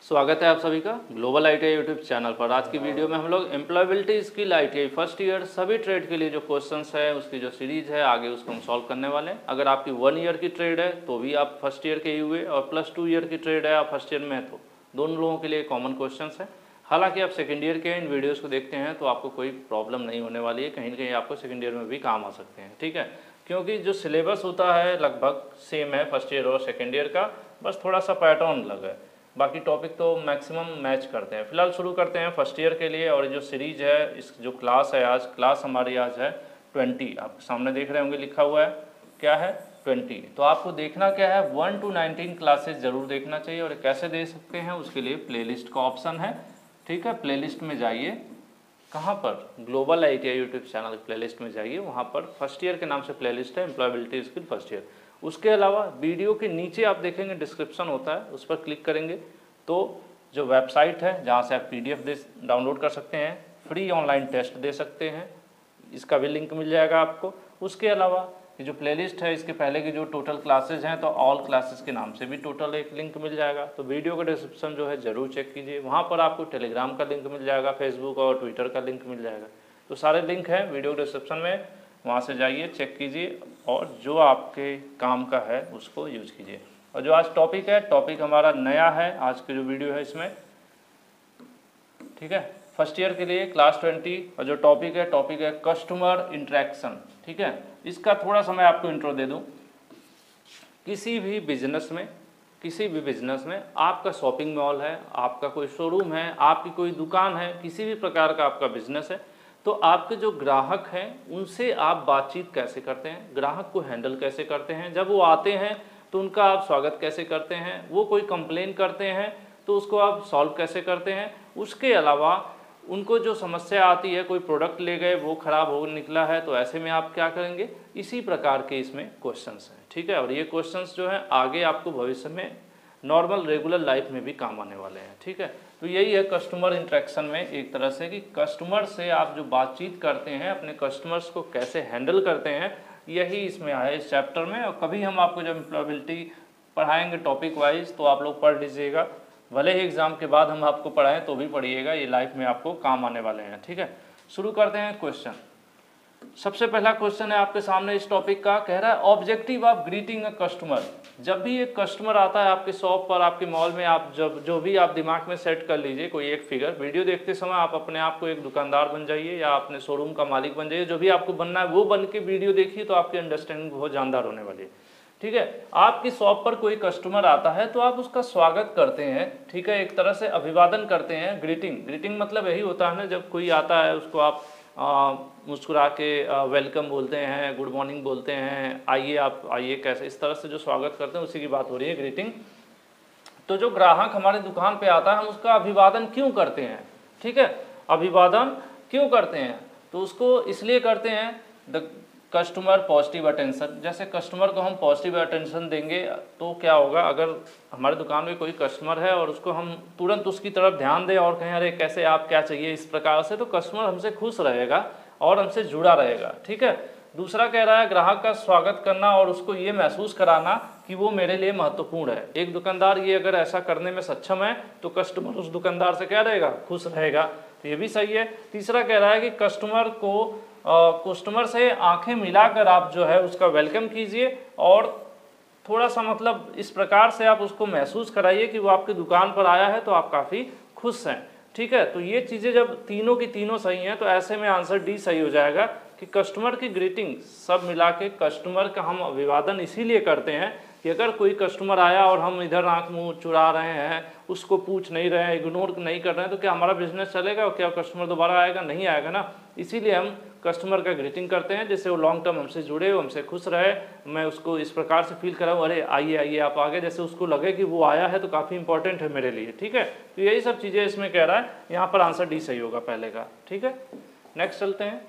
स्वागत है आप सभी का ग्लोबल आईटीआई यूट्यूब चैनल पर। आज की वीडियो में हम लोग employability skill ITI first year सभी ट्रेड के लिए जो क्वेश्चंस है उसकी जो सीरीज है आगे उसको हम सॉल्व करने वाले हैं। अगर आपकी 1 ईयर की ट्रेड है तो भी आप फर्स्ट ईयर के ही हुए, और +2 ईयर की ट्रेड है आप फर्स्ट ईयर में है तो दोनों लोगों के लिए कॉमन क्वेश्चन है। हालांकि आप सेकेंड ईयर के इन वीडियोज़ को देखते हैं तो आपको कोई प्रॉब्लम नहीं होने वाली है, कहीं ना कहीं आपको सेकेंड ईयर में भी काम आ सकते हैं। ठीक है, क्योंकि जो सिलेबस होता है लगभग सेम है फर्स्ट ईयर और सेकेंड ईयर का, बस थोड़ा सा पैटर्न अलग है, बाकी टॉपिक तो मैक्सिमम मैच करते हैं। फिलहाल शुरू करते हैं फर्स्ट ईयर के लिए। और जो सीरीज है, इस जो क्लास है, आज क्लास हमारी आज है 20। आपके सामने देख रहे होंगे लिखा हुआ है, क्या है 20। तो आपको देखना क्या है, 1 to 19 क्लासेस जरूर देखना चाहिए। और कैसे दे सकते हैं उसके लिए प्लेलिस्ट का ऑप्शन है। ठीक है, प्लेलिस्ट में जाइए, कहाँ पर, global ITI YouTube channel playlist में जाइए, वहाँ पर फर्स्ट ईयर के नाम से प्लेलिस्ट है एम्प्लॉयबिलिटी स्किल फर्स्ट ईयर। उसके अलावा वीडियो के नीचे आप देखेंगे डिस्क्रिप्शन होता है, उस पर क्लिक करेंगे तो जो वेबसाइट है जहाँ से आप PDF डाउनलोड कर सकते हैं, फ्री ऑनलाइन टेस्ट दे सकते हैं, इसका भी लिंक मिल जाएगा आपको। उसके अलावा ये जो प्लेलिस्ट है, इसके पहले की जो टोटल क्लासेज हैं तो ऑल क्लासेस के नाम से भी टोटल एक लिंक मिल जाएगा। तो वीडियो का डिस्क्रिप्शन जो है ज़रूर चेक कीजिए, वहाँ पर आपको टेलीग्राम का लिंक मिल जाएगा, फेसबुक और ट्विटर का लिंक मिल जाएगा। तो सारे लिंक हैं वीडियो डिस्क्रिप्शन में, वहाँ से जाइए, चेक कीजिए और जो आपके काम का है उसको यूज कीजिए। और जो आज टॉपिक है, टॉपिक हमारा नया है आज की जो वीडियो है इसमें। ठीक है, फर्स्ट ईयर के लिए क्लास 20, और जो टॉपिक है कस्टमर इंटरेक्शन। ठीक है, इसका थोड़ा सा मैं आपको इंट्रो दे दूं। किसी भी बिजनेस में आपका शॉपिंग मॉल है, आपका कोई शोरूम है, आपकी कोई दुकान है, किसी भी प्रकार का आपका बिजनेस है, तो आपके जो ग्राहक हैं उनसे आप बातचीत कैसे करते हैं, ग्राहक को हैंडल कैसे करते हैं, जब वो आते हैं तो उनका आप स्वागत कैसे करते हैं, वो कोई कंप्लेन करते हैं तो उसको आप सॉल्व कैसे करते हैं। उसके अलावा उनको जो समस्या आती है, कोई प्रोडक्ट ले गए वो ख़राब हो निकला है तो ऐसे में आप क्या करेंगे, इसी प्रकार के इसमें क्वेश्चंस हैं। ठीक है, और ये क्वेश्चंस जो है आगे आपको भविष्य में नॉर्मल रेगुलर लाइफ में भी काम आने वाले हैं। ठीक है, तो यही है कस्टमर इंटरेक्शन में एक तरह से कि कस्टमर से आप जो बातचीत करते हैं, अपने कस्टमर्स को कैसे हैंडल करते हैं, यही इसमें आया इस चैप्टर में। और कभी हम आपको जब एम्प्लॉयबिलिटी पढ़ाएंगे टॉपिक वाइज तो आप लोग पढ़ लीजिएगा, भले ही एग्जाम के बाद हम आपको पढ़ाएं तो भी पढ़िएगा, ये लाइफ में आपको काम आने वाले हैं। ठीक है, शुरू करते हैं क्वेश्चन। सबसे पहला क्वेश्चन है आपके सामने इस टॉपिक का, कह रहा है objective of greeting a customer. जब भी एक कस्टमर आता है आपके शॉप पर, आपके मॉल में, आप जो भी आप दिमाग में सेट कर लीजिए कोई एक फिगर। वीडियो देखते समय आप अपने आप को एक दुकानदार बन जाइए या अपने शोरूम का मालिक बन जाइए, जो भी आपको बनना है वो बन के वीडियो देखिए तो आपकी अंडरस्टैंडिंग बहुत जानदार होने वाली है। ठीक है, आपकी शॉप पर कोई कस्टमर आता है तो आप उसका स्वागत करते हैं। ठीक है, एक तरह से अभिवादन करते हैं, ग्रीटिंग मतलब यही होता है ना, जब कोई आता है उसको आप मुस्कुरा के वेलकम बोलते हैं, गुड मॉर्निंग बोलते हैं, आइए आप आइए, कैसे, इस तरह से जो स्वागत करते हैं उसी की बात हो रही है, ग्रीटिंग। तो जो ग्राहक हमारे दुकान पे आता है हम उसका अभिवादन क्यों करते हैं। ठीक है, अभिवादन क्यों करते हैं, तो उसको इसलिए करते हैं द कस्टमर पॉजिटिव अटेंशन। जैसे कस्टमर को हम पॉजिटिव अटेंशन देंगे तो क्या होगा, अगर हमारे दुकान में कोई कस्टमर है और उसको हम तुरंत उसकी तरफ ध्यान दें और कहें अरे कैसे आप, क्या चाहिए, इस प्रकार से, तो कस्टमर हमसे खुश रहेगा और हमसे जुड़ा रहेगा। ठीक है, दूसरा कह रहा है ग्राहक का स्वागत करना और उसको ये महसूस कराना कि वो मेरे लिए महत्वपूर्ण है। एक दुकानदार ये अगर ऐसा करने में सक्षम है तो कस्टमर उस दुकानदार से क्या रहेगा, खुश रहेगा, तो ये भी सही है। तीसरा कह रहा है कि कस्टमर से आंखें मिलाकर आप जो है उसका वेलकम कीजिए और थोड़ा सा मतलब इस प्रकार से आप उसको महसूस कराइए कि वो आपकी दुकान पर आया है तो आप काफ़ी खुश हैं। ठीक है, तो ये चीज़ें जब तीनों की तीनों सही हैं तो ऐसे में आंसर डी सही हो जाएगा कि कस्टमर की ग्रीटिंग सब मिला के कस्टमर का हम अभिवादन इसीलिए करते हैं कि अगर कोई कस्टमर आया और हम इधर आंख मुंह चुरा रहे हैं, उसको पूछ नहीं रहे हैं, इग्नोर नहीं कर रहे हैं, तो क्या हमारा बिजनेस चलेगा और क्या कस्टमर दोबारा आएगा, नहीं आएगा ना। इसीलिए हम कस्टमर का ग्रीटिंग करते हैं जिससे वो लॉन्ग टर्म हमसे जुड़े, वो हमसे खुश रहे, मैं उसको इस प्रकार से फील कराऊँ अरे आइए आइए आप आगे, जैसे उसको लगे कि वो आया है तो काफ़ी इंपॉर्टेंट है मेरे लिए। ठीक है, तो यही सब चीज़ें इसमें कह रहा है, यहाँ पर आंसर डी सही होगा पहले का। ठीक है, नेक्स्ट चलते हैं।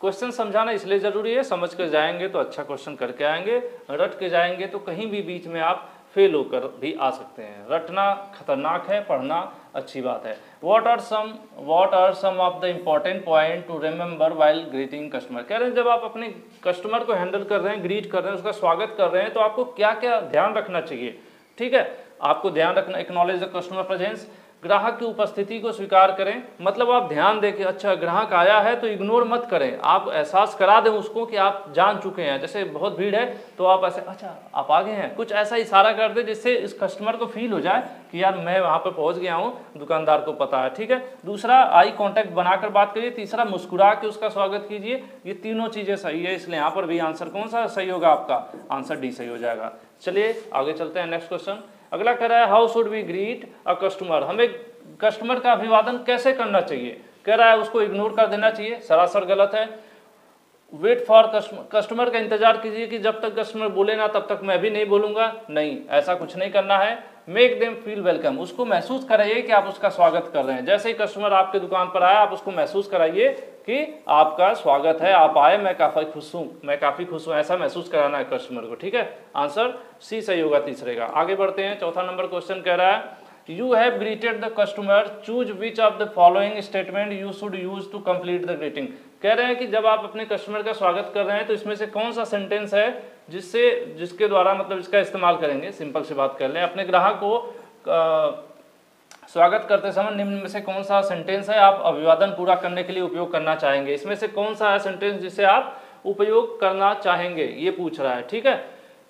क्वेश्चन समझाना इसलिए ज़रूरी है, समझ कर जाएंगे तो अच्छा क्वेश्चन करके आएंगे, रट के जाएंगे तो कहीं भी बीच में आप फेल होकर भी आ सकते हैं। रटना खतरनाक है, पढ़ना अच्छी बात है। What are some of the important point to remember while greeting customer. कह रहे हैं जब आप अपने कस्टमर को हैंडल कर रहे हैं, ग्रीट कर रहे हैं, उसका स्वागत कर रहे हैं, तो आपको क्या क्या ध्यान रखना चाहिए। ठीक है, आपको ध्यान रखना, एक्नॉलेज द कस्टमर प्रेजेंस, ग्राहक की उपस्थिति को स्वीकार करें, मतलब आप ध्यान दें कि अच्छा ग्राहक आया है तो इग्नोर मत करें, आप एहसास करा दें उसको कि आप जान चुके हैं। जैसे बहुत भीड़ है तो आप ऐसे अच्छा आप आ गए हैं, कुछ ऐसा इशारा कर दें जिससे इस कस्टमर को फील हो जाए कि यार मैं वहाँ पर पहुँच गया हूँ, दुकानदार को पता है। ठीक है, दूसरा आई कॉन्टैक्ट बनाकर बात करिए, तीसरा मुस्कुरा के उसका स्वागत कीजिए। ये तीनों चीज़ें सही है, इसलिए यहाँ पर भी आंसर कौन सा सही होगा, आपका आंसर डी सही हो जाएगा। चलिए आगे चलते हैं, नेक्स्ट क्वेश्चन। अगला कह रहा है how should we greet a customer, हमें कस्टमर का अभिवादन कैसे करना चाहिए। कह रहा है उसको इग्नोर कर देना चाहिए, सरासर गलत है। वेट फॉर कस्टमर का इंतजार कीजिए कि जब तक कस्टमर बोले ना तब तक मैं भी नहीं बोलूंगा, नहीं ऐसा कुछ नहीं करना है। मेक देम फील वेलकम, उसको महसूस कराइए कि आप उसका स्वागत कर रहे हैं। जैसे ही कस्टमर आपके दुकान पर आया आप उसको महसूस कराइए कि आपका स्वागत है, आप आए, मैं काफ़ी खुश हूँ, मैं काफ़ी खुश हूँ, ऐसा महसूस कराना है कस्टमर को। ठीक है, आंसर सी सही होगा तीसरे का। आगे बढ़ते हैं, चौथा नंबर क्वेश्चन कह रहा है you have greeted the customer, choose which of the following statement you should use to complete the greeting. कह रहे हैं कि जब आप अपने कस्टमर का स्वागत कर रहे हैं तो इसमें से कौन सा सेंटेंस है जिसके द्वारा मतलब इसका इस्तेमाल करेंगे। सिंपल सी बात कर लें, अपने ग्राहक को स्वागत करते समय निम्न में से कौन सा सेंटेंस है आप अभिवादन पूरा करने के लिए उपयोग करना चाहेंगे। इसमें से कौन सा है सेंटेंस जिसे आप उपयोग करना चाहेंगे, ये पूछ रहा है। ठीक है,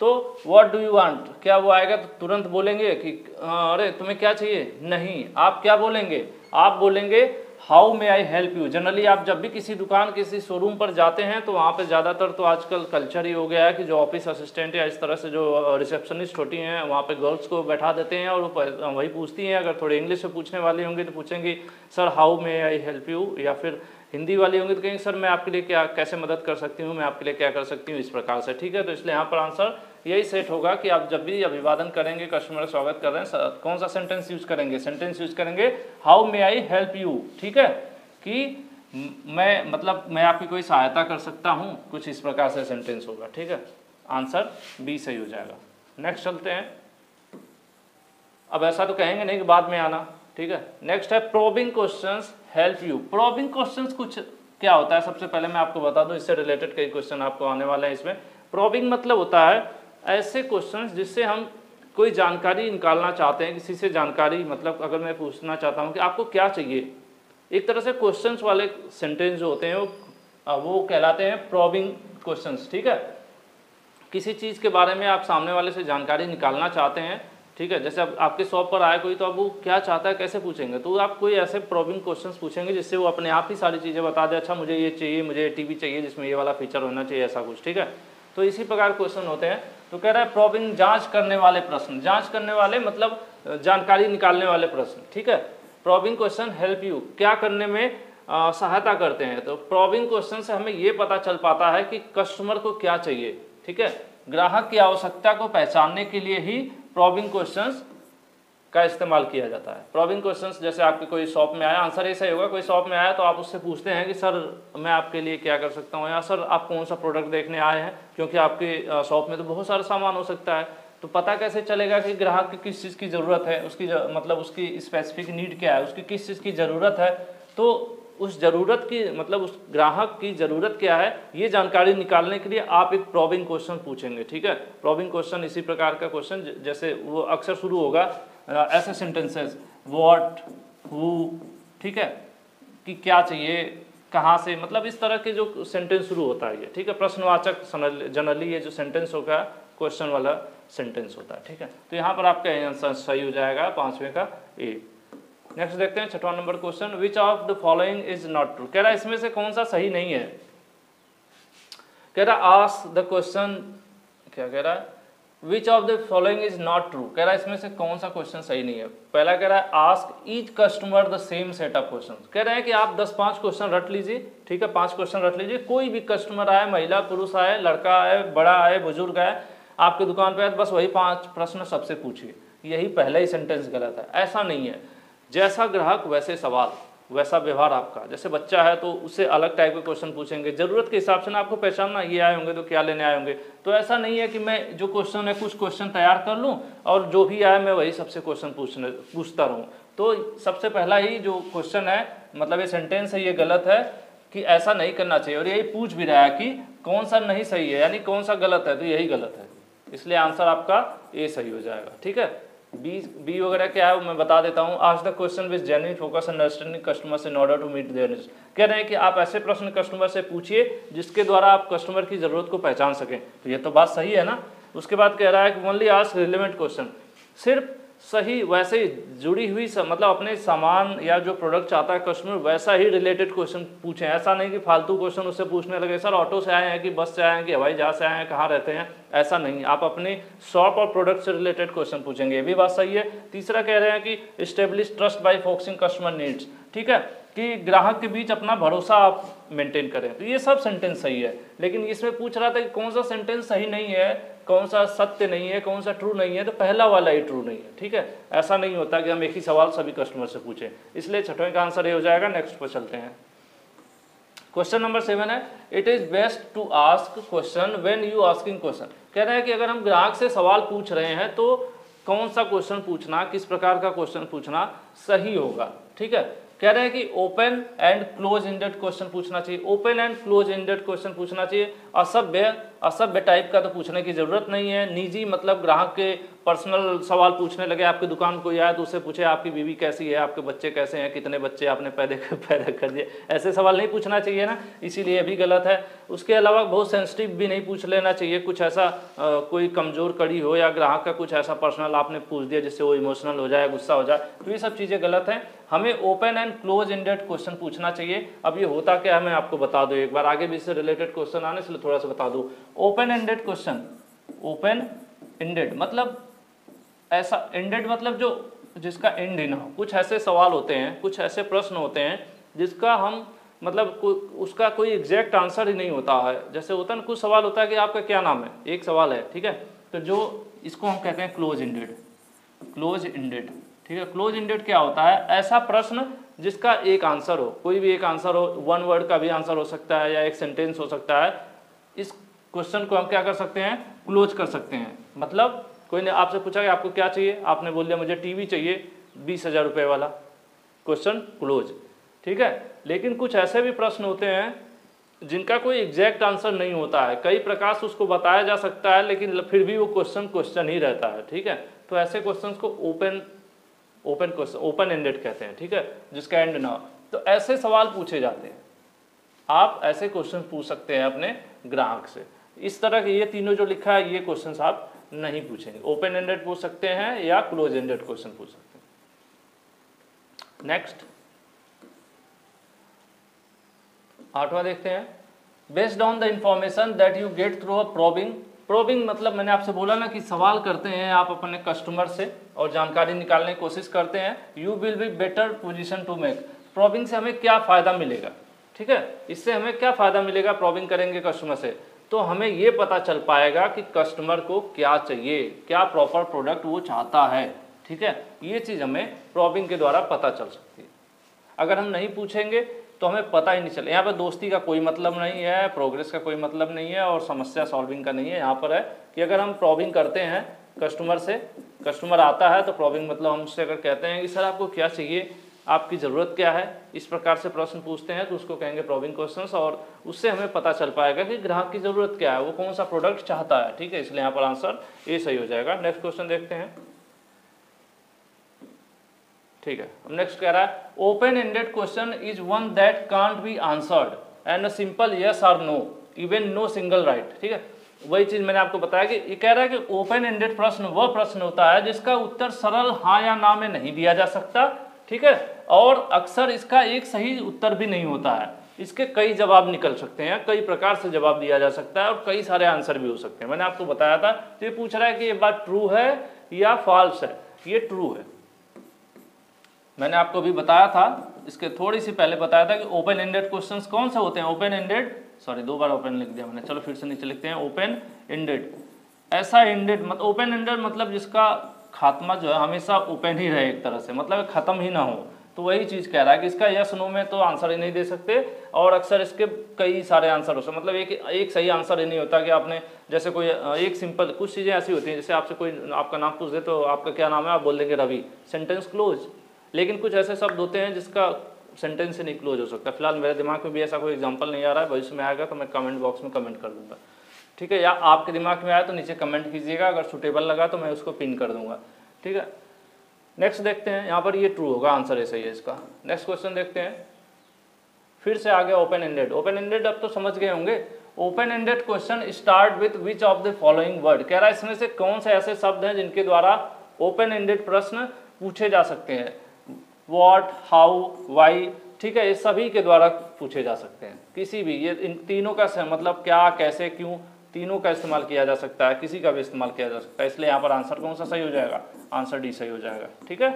तो व्हाट डू यू वांट, क्या वो आएगा तो तुरंत बोलेंगे कि अरे तुम्हें क्या चाहिए, नहीं, आप क्या बोलेंगे, आप बोलेंगे how may I help you. Generally आप जब भी किसी दुकान किसी शोरूम पर जाते हैं तो वहाँ पे ज़्यादातर तो आजकल कल्चर ही हो गया है कि जो ऑफिस असिस्टेंट या इस तरह से जो रिसेप्शनिस्ट होती हैं वहाँ पे गर्ल्स को बैठा देते हैं और वही पूछती हैं। अगर थोड़े इंग्लिश में पूछने वाली होंगी तो पूछेंगी sir how may I help you, या फिर हिंदी वाली होंगी तो कहेंगे सर मैं आपके लिए क्या कैसे मदद कर सकती हूँ, मैं आपके लिए क्या कर सकती हूँ, इस प्रकार से। ठीक है, तो इसलिए यहाँ पर आंसर यही सेट होगा कि आप जब भी अभिवादन करेंगे, कस्टमर का स्वागत कर रहे हैं, कौन सा सेंटेंस यूज करेंगे, सेंटेंस यूज करेंगे how may I help you. ठीक है, कि मैं मतलब मैं आपकी कोई सहायता कर सकता हूँ, कुछ इस प्रकार से सेंटेंस होगा। ठीक है, आंसर बी सही हो जाएगा। नेक्स्ट चलते हैं, अब ऐसा तो कहेंगे नहीं कि बाद में आना। ठीक है, नेक्स्ट है probing questions help you. Probing questions कुछ क्या होता है, सबसे पहले मैं आपको बता दूं, इससे रिलेटेड कई क्वेश्चन आपको आने वाले हैं इसमें। प्रोबिंग मतलब होता है ऐसे क्वेश्चंस जिससे हम कोई जानकारी निकालना चाहते हैं, किसी से जानकारी, मतलब अगर मैं पूछना चाहता हूं कि आपको क्या चाहिए, एक तरह से क्वेश्चंस वाले सेंटेंस जो होते हैं वो कहलाते हैं प्रोबिंग क्वेश्चंस। ठीक है, किसी चीज़ के बारे में आप सामने वाले से जानकारी निकालना चाहते हैं। ठीक है, जैसे अब आपके शॉप पर आए कोई तो अब वो क्या चाहता है कैसे पूछेंगे, तो आप कोई ऐसे प्रोबिंग क्वेश्चंस पूछेंगे जिससे वो अपने आप ही सारी चीज़ें बता दे, अच्छा मुझे ये चाहिए, मुझे टीवी चाहिए जिसमें ये वाला फीचर होना चाहिए, ऐसा कुछ। ठीक है, तो इसी प्रकार क्वेश्चन होते हैं। तो कह रहा है प्रोबिंग जांच करने वाले प्रश्न, जांच करने वाले मतलब जानकारी निकालने वाले प्रश्न। ठीक है, प्रोबिंग क्वेश्चन हेल्प यू क्या करने में सहायता करते हैं। तो प्रोबिंग क्वेश्चन से हमें ये पता चल पाता है कि कस्टमर को क्या चाहिए। ठीक है, ग्राहक की आवश्यकता को पहचानने के लिए ही प्रोबिंग क्वेश्चंस का इस्तेमाल किया जाता है। प्रोबिंग क्वेश्चंस जैसे आपके कोई शॉप में आया, आंसर ऐसा ही होगा, कोई शॉप में आया तो आप उससे पूछते हैं कि सर मैं आपके लिए क्या कर सकता हूँ, या सर आप कौन सा प्रोडक्ट देखने आए हैं, क्योंकि आपके शॉप में तो बहुत सारा सामान हो सकता है। तो पता कैसे चलेगा कि ग्राहक की किस चीज़ की ज़रूरत है, उसकी मतलब उसकी स्पेसिफिक नीड क्या है, उसकी किस चीज़ की ज़रूरत है, तो उस ज़रूरत की मतलब उस ग्राहक की ज़रूरत क्या है, ये जानकारी निकालने के लिए आप एक प्रोबिंग क्वेश्चन पूछेंगे। ठीक है, प्रोबिंग क्वेश्चन इसी प्रकार का क्वेश्चन जैसे वो अक्सर शुरू होगा ऐसे सेंटेंसेस व्हाट, हु, ठीक है, कि क्या चाहिए, कहाँ से, मतलब इस तरह के जो सेंटेंस शुरू होता है ये। ठीक है, प्रश्नवाचक जनरली ये जो सेंटेंस होगा क्वेश्चन वाला सेंटेंस होता है। ठीक है, तो यहाँ पर आपका आंसर सही हो जाएगा पांचवें का ए। नेक्स्ट देखते हैं छठवां number question, which of the following is not true. कह रहा है इसमें से कौन सा सही नहीं है। कह रहा है आस्क द क्वेश्चन, क्या कह रहा है, विच of the following is not true. कह रहा है इसमें से कौन सा क्वेश्चन सही नहीं है। पहला कह रहा है ask each customer the same set of question. कह रहा है कि आप 10-5 क्वेश्चन रट लीजिए। ठीक है, 5 क्वेश्चन रट लीजिए, कोई भी कस्टमर आए, महिला पुरुष आए, लड़का आए, बड़ा आए, बुजुर्ग आए, आपके दुकान पे आए, बस वही 5 प्रश्न सबसे पूछिए। यही पहला ही सेंटेंस गलत है, ऐसा नहीं है। जैसा ग्राहक वैसे सवाल, वैसा व्यवहार आपका। जैसे बच्चा है तो उससे अलग टाइप के क्वेश्चन पूछेंगे, जरूरत के हिसाब से ना आपको पहचानना, ये आए होंगे तो क्या लेने आए होंगे। तो ऐसा नहीं है कि मैं जो क्वेश्चन है कुछ क्वेश्चन तैयार कर लूँ और जो भी आए मैं वही सबसे क्वेश्चन पूछता रहूँ। तो सबसे पहला ही जो क्वेश्चन है, मतलब ये सेंटेंस है, ये गलत है कि ऐसा नहीं करना चाहिए। और यही पूछ भी रहा है कि कौन सा नहीं सही है, यानी कौन सा गलत है, तो यही गलत है। इसलिए आंसर आपका ए सही हो जाएगा। ठीक है, बी वगैरह क्या है वो मैं बता देता हूँ। आज the question with genuine focus understanding customers in order to meet their needs. कह रहे हैं कि आप ऐसे प्रश्न कस्टमर से पूछिए जिसके द्वारा आप कस्टमर की ज़रूरत को पहचान सकें। तो ये तो बात सही है ना। उसके बाद कह रहा है कि ओनली आस्क रिलेवेंट क्वेश्चन, सिर्फ सही वैसे ही जुड़ी हुई मतलब अपने सामान या जो प्रोडक्ट चाहता है कस्टमर वैसा ही रिलेटेड क्वेश्चन पूछें। ऐसा नहीं कि फालतू क्वेश्चन उससे पूछने लगे, सर ऑटो से आए हैं कि बस से आए हैं कि हवाई जहाज से आए हैं, कहाँ रहते हैं, ऐसा नहीं। आप अपने शॉप और प्रोडक्ट से रिलेटेड क्वेश्चन पूछेंगे, ये भी बात सही है। तीसरा कह रहे हैं कि establish trust bye focusing customer needs, ठीक है, कि ग्राहक के बीच अपना भरोसा आप मेंटेन करें। तो ये सब सेंटेंस सही है, लेकिन इसमें पूछ रहा था कि कौन सा सेंटेंस सही नहीं है, कौन सा सत्य नहीं है, कौन सा ट्रू नहीं है, तो पहला वाला ही ट्रू नहीं है, ठीक है। ऐसा नहीं होता कि हम एक ही सवाल सभी कस्टमर से पूछें, इसलिए छठवें का आंसर ये हो जाएगा। नेक्स्ट पर चलते हैं। क्वेश्चन नंबर 7 है, it is best to ask question when you asking question. कह रहा है कि अगर हम ग्राहक से सवाल पूछ रहे हैं तो कौन सा क्वेश्चन पूछना, किस प्रकार का क्वेश्चन पूछना सही होगा, ठीक है। कह रहे हैं कि open and close ended question पूछना चाहिए। Open and close ended question पूछना चाहिए। असभ्य टाइप का तो पूछने की जरूरत नहीं है। निजी मतलब ग्राहक के पर्सनल सवाल पूछने लगे, आपकी दुकान कोई आया तो उससे पूछे आपकी बीवी कैसी है, आपके बच्चे कैसे हैं, कितने बच्चे आपने पैदा कर दिए, ऐसे सवाल नहीं पूछना चाहिए ना, इसीलिए भी गलत है। उसके अलावा बहुत सेंसिटिव भी नहीं पूछ लेना चाहिए, कुछ ऐसा कोई कमजोर कड़ी हो या ग्राहक का कुछ ऐसा पर्सनल आपने पूछ दिया जिससे वो इमोशनल हो जाए, गुस्सा हो जाए, तो ये सब चीज़ें गलत हैं। हमें open and close ended question पूछना चाहिए। अब ये होता क्या है मैं आपको बता दूं एक बार, आगे भी इससे रिलेटेड क्वेश्चन आने इसलिए थोड़ा सा बता दूं। Open ended question, open ended मतलब ऐसा, एंडेड मतलब जो जिसका एंड ही ना हो। कुछ ऐसे सवाल होते हैं, कुछ ऐसे प्रश्न होते हैं जिसका हम मतलब उसका कोई एग्जैक्ट आंसर ही नहीं होता है। जैसे होता है ना, कुछ सवाल होता है कि आपका क्या नाम है, एक सवाल है, ठीक है, तो जो इसको हम कहते हैं क्लोज एंडेड, क्लोज एंडेड, ठीक है। क्लोज एंडेड क्या होता है, ऐसा प्रश्न जिसका एक आंसर हो, कोई भी एक आंसर हो, वन वर्ड का भी आंसर हो सकता है या एक सेंटेंस हो सकता है। इस क्वेश्चन को हम क्या कर सकते हैं, क्लोज कर सकते हैं। मतलब कोई ने आपसे पूछा कि आपको क्या चाहिए, आपने बोल दिया मुझे टीवी चाहिए 20,000 रुपये वाला, क्वेश्चन क्लोज, ठीक है। लेकिन कुछ ऐसे भी प्रश्न होते हैं जिनका कोई एग्जैक्ट आंसर नहीं होता है, कई प्रकार से उसको बताया जा सकता है लेकिन फिर भी वो क्वेश्चन ही रहता है, ठीक है। तो ऐसे क्वेश्चन को ओपन एंडेड कहते हैं, ठीक है, जिसका एंड ना हो। तो ऐसे सवाल पूछे जाते हैं, आप ऐसे क्वेश्चन पूछ सकते हैं अपने ग्राहक से। इस तरह के ये तीनों जो लिखा है ये क्वेश्चन आप नहीं पूछेंगे। ओपन एंडेड पूछ सकते हैं या क्लोज एंडेड क्वेश्चन पूछ सकते हैं। नेक्स्ट 8वां देखते हैं, based on the information that you get through a probing. Probing मतलब मैंने आपसे बोला ना कि सवाल करते हैं आप अपने कस्टमर से और जानकारी निकालने की कोशिश करते हैं, you will be better position to make. Probing से हमें क्या फ़ायदा मिलेगा, ठीक है, इससे हमें क्या फ़ायदा मिलेगा प्रोबिंग करेंगे कस्टमर से, तो हमें ये पता चल पाएगा कि कस्टमर को क्या चाहिए, क्या प्रॉपर प्रोडक्ट वो चाहता है, ठीक है। ये चीज़ हमें प्रोबिंग के द्वारा पता चल सकती है। अगर हम नहीं पूछेंगे तो हमें पता ही नहीं चले। यहाँ पर दोस्ती का कोई मतलब नहीं है, प्रोग्रेस का कोई मतलब नहीं है और समस्या सॉल्विंग का नहीं है। यहाँ पर है कि अगर हम प्रोबिंग करते हैं कस्टमर से, कस्टमर आता है तो प्रोबिंग मतलब हम उससे अगर कहते हैं कि सर आपको क्या चाहिए, आपकी ज़रूरत क्या है, इस प्रकार से प्रश्न पूछते हैं तो उसको कहेंगे प्रोबिंग क्वेश्चंस, और उससे हमें पता चल पाएगा कि ग्राहक की ज़रूरत क्या है, वो कौन सा प्रोडक्ट चाहता है, ठीक है। इसलिए यहाँ पर आंसर ए सही हो जाएगा। नेक्स्ट क्वेश्चन देखते हैं, ठीक है। नेक्स्ट कह रहा है, open ended question is one that can't be answered and simple yes और no, even no single right, ठीक है। वही चीज मैंने आपको बताया कि ये कह रहा है कि ओपन एंडेड प्रश्न वह प्रश्न होता है जिसका उत्तर सरल हाँ या ना में नहीं दिया जा सकता, ठीक है, और अक्सर इसका एक सही उत्तर भी नहीं होता है। इसके कई जवाब निकल सकते हैं, कई प्रकार से जवाब दिया जा सकता है और कई सारे आंसर भी हो सकते हैं। मैंने आपको बताया था, तो ये पूछ रहा है कि ये बात ट्रू है या फॉल्स है, ये ट्रू है। मैंने आपको भी बताया था, इसके थोड़ी सी पहले बताया था कि ओपन एंडेड क्वेश्चंस कौन से होते हैं। ओपन एंडेड, सॉरी 2 बार ओपन लिख दिया मैंने, चलो फिर से नीचे लिखते हैं। ओपन एंडेड, ऐसा एंडेड मतलब ओपन एंडेड मतलब जिसका खात्मा जो है हमेशा ओपन ही रहे, एक तरह से मतलब खत्म ही ना हो। तो वही चीज़ कह रहा है कि इसका यस नो में तो आंसर ही नहीं दे सकते और अक्सर इसके कई सारे आंसर हो सकते, मतलब एक सही आंसर ही नहीं होता कि आपने जैसे कोई एक सिंपल, कुछ चीज़ें ऐसी होती हैं जैसे आपसे कोई आपका नाम पूछ दे तो आपका क्या नाम है, आप बोल देंगे रवि, सेंटेंस क्लोज। लेकिन कुछ ऐसे शब्द होते हैं जिसका सेंटेंस से नहीं क्लोज हो सकता। फिलहाल मेरे दिमाग में भी ऐसा कोई एग्जांपल नहीं आ रहा है, भविष्य में आएगा तो मैं कमेंट बॉक्स में कमेंट कर दूंगा, ठीक है, या आपके दिमाग में आया तो नीचे कमेंट कीजिएगा, अगर सूटेबल लगा तो मैं उसको पिन कर दूंगा, ठीक है। नेक्स्ट देखते हैं, यहाँ पर ये ट्रू होगा, आंसर ऐसा ही है इसका। नेक्स्ट क्वेश्चन देखते हैं, फिर से आ गया ओपन एंडेड। ओपन एंडेड अब तो समझ गए होंगे। Open ended question start with which of the following word, कह रहा है इसमें से कौन से ऐसे शब्द हैं जिनके द्वारा ओपन एंडेड प्रश्न पूछे जा सकते हैं। व्हाट, हाउ, व्हाई, ठीक है, ये सभी के द्वारा पूछे जा सकते हैं। किसी भी, ये इन तीनों का मतलब क्या, कैसे, क्यों, तीनों का इस्तेमाल किया जा सकता है, किसी का भी इस्तेमाल किया जा सकता है। इसलिए यहाँ पर आंसर कौन सा सही हो जाएगा, आंसर डी सही हो जाएगा। ठीक है,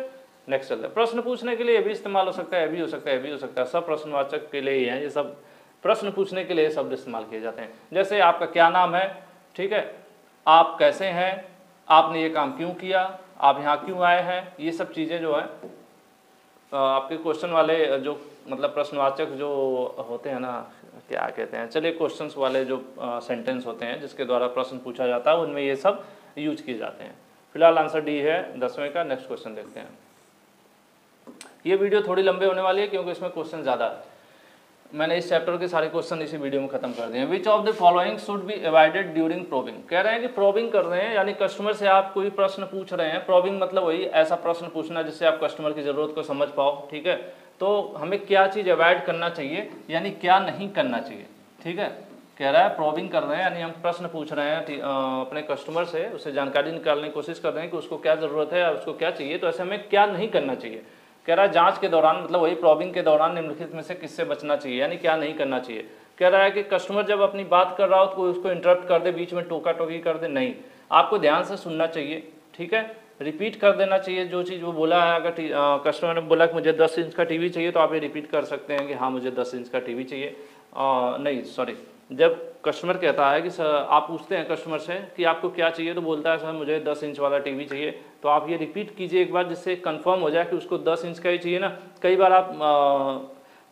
नेक्स्ट चलते हैं। प्रश्न पूछने के लिए ये भी इस्तेमाल हो सकता है, ये भी हो सकता है, ये भी हो सकता है। सब प्रश्नवाचक के लिए ही है ये सब, प्रश्न पूछने के लिए शब्द इस्तेमाल किए जाते हैं। जैसे आपका क्या नाम है, ठीक है, आप कैसे हैं, आपने ये काम क्यों किया, आप यहाँ क्यों आए हैं, ये सब चीज़ें जो है आपके क्वेश्चन वाले जो मतलब प्रश्नवाचक जो होते हैं ना, क्या कहते हैं, चलिए क्वेश्चंस वाले जो सेंटेंस होते हैं जिसके द्वारा प्रश्न पूछा जाता है, उनमें ये सब यूज किए जाते हैं। फिलहाल आंसर डी है 10वें का। नेक्स्ट क्वेश्चन देखते हैं। ये वीडियो थोड़ी लंबे होने वाली है क्योंकि इसमें क्वेश्चन ज़्यादा है। मैंने इस चैप्टर के सारे क्वेश्चन इसी वीडियो में खत्म कर दिए हैं। विच of the following should be avoided during probing, कह रहे हैं कि प्रोबिंग कर रहे हैं, यानी कस्टमर से आप कोई प्रश्न पूछ रहे हैं। प्रोबिंग मतलब वही ऐसा प्रश्न पूछना जिससे आप कस्टमर की ज़रूरत को समझ पाओ। ठीक है, तो हमें क्या चीज़ अवॉइड करना चाहिए, यानी क्या नहीं करना चाहिए। ठीक है, कह रहा है प्रोबिंग कर रहे हैं यानी हम प्रश्न पूछ रहे हैं अपने कस्टमर से, उससे जानकारी निकालने की कोशिश कर रहे हैं कि उसको क्या ज़रूरत है, उसको क्या चाहिए, तो ऐसे हमें क्या नहीं करना चाहिए। कह रहा है जांच के दौरान, मतलब वही प्रोबिंग के दौरान निम्नलिखित में से किससे बचना चाहिए, यानी क्या नहीं करना चाहिए। कह रहा है कि कस्टमर जब अपनी बात कर रहा हो तो उसको इंटरप्ट कर दे, बीच में टोका टोकी कर दे, नहीं, आपको ध्यान से सुनना चाहिए। ठीक है, रिपीट कर देना चाहिए जो चीज़ वो बोला है। अगर कस्टमर ने बोला कि मुझे 10 इंच का टीवी चाहिए, तो आप ये रिपीट कर सकते हैं कि हाँ मुझे 10 इंच का टीवी चाहिए। नहीं सॉरी, जब कस्टमर कहता है कि सर, आप पूछते हैं कस्टमर से कि आपको क्या चाहिए, तो बोलता है सर मुझे 10 इंच वाला टीवी चाहिए, तो आप ये रिपीट कीजिए एक बार, जिससे कंफर्म हो जाए कि उसको 10 इंच का ही चाहिए ना। कई बार आप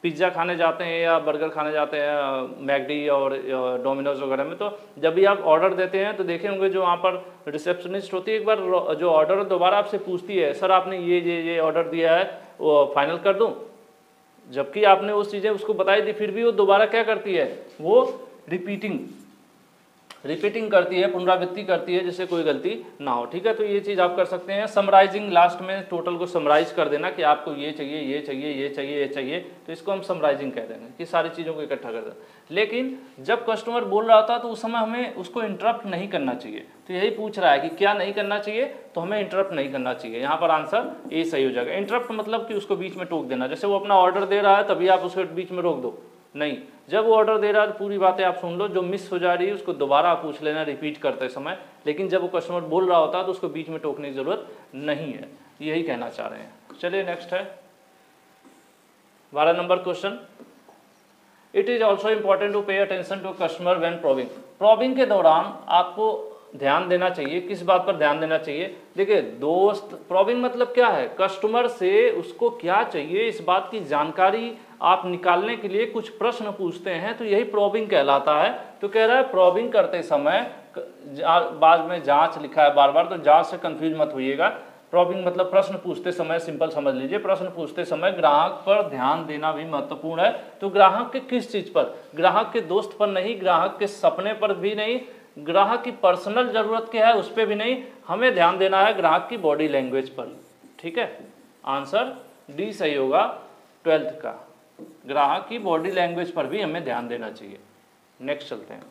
पिज़्ज़ा खाने जाते हैं या बर्गर खाने जाते हैं मैकडी और डोमिनोज वगैरह में, तो जब भी आप ऑर्डर देते हैं तो देखे होंगे जो वहाँ पर रिसेप्शनिस्ट होती है, एक बार जो ऑर्डर दोबारा आपसे पूछती है, सर आपने ये ऑर्डर दिया है, वो फाइनल कर दूँ, जबकि आपने उस चीज़ें उसको बताई थी, फिर भी वो दोबारा क्या करती है, वो रिपीटिंग करती है, पुनरावृत्ति करती है, जिससे कोई गलती ना हो। ठीक है, तो ये चीज़ आप कर सकते हैं। समराइजिंग, लास्ट में टोटल को समराइज कर देना कि आपको ये चाहिए, ये चाहिए, ये चाहिए, ये चाहिए, तो इसको हम समराइजिंग कह देंगे कि सारी चीज़ों को इकट्ठा कर दें। लेकिन जब कस्टमर बोल रहा था तो उस समय हमें उसको इंटरप्ट नहीं करना चाहिए। तो यही पूछ रहा है कि क्या नहीं करना चाहिए, तो हमें इंटरप्ट नहीं करना चाहिए। यहाँ पर आंसर ए सही हो जाएगा। इंटरप्ट मतलब कि उसको बीच में टोक देना, जैसे वो अपना ऑर्डर दे रहा है तभी आप उसको बीच में रोक दो, नहीं, जब वो ऑर्डर दे रहा है तो पूरी बातें आप सुन लो, जो मिस हो जा रही है उसको दोबारा आप पूछ लेना रिपीट करते समय। लेकिन जब वो कस्टमर बोल रहा होता है तो उसको बीच में टोकने की जरूरत नहीं है, यही कहना चाह रहे हैं। चलिए नेक्स्ट है 12 number question. It is also important to pay attention to customer when probing. Probing के दौरान आपको ध्यान देना चाहिए, किस बात पर ध्यान देना चाहिए। देखिए दोस्त, प्रोबिंग मतलब क्या है, कस्टमर से उसको क्या चाहिए इस बात की जानकारी आप निकालने के लिए कुछ प्रश्न पूछते हैं, तो यही प्रोबिंग कहलाता है। तो कह रहा है प्रोबिंग करते समय, बाद में जांच लिखा है बार बार, तो जांच से कंफ्यूज मत होइएगा। प्रोबिंग मतलब प्रश्न पूछते समय, सिंपल समझ लीजिए, प्रश्न पूछते समय ग्राहक पर ध्यान देना भी महत्वपूर्ण है। तो ग्राहक के किस चीज़ पर, ग्राहक के दोस्त पर नहीं, ग्राहक के सपने पर भी नहीं, ग्राहक की पर्सनल ज़रूरत क्या है उस पर भी नहीं, हमें ध्यान देना है ग्राहक की बॉडी लैंग्वेज पर। ठीक है, आंसर डी सही होगा 12th का, ग्राहक की बॉडी लैंग्वेज पर भी हमें ध्यान देना चाहिए। नेक्स्ट चलते हैं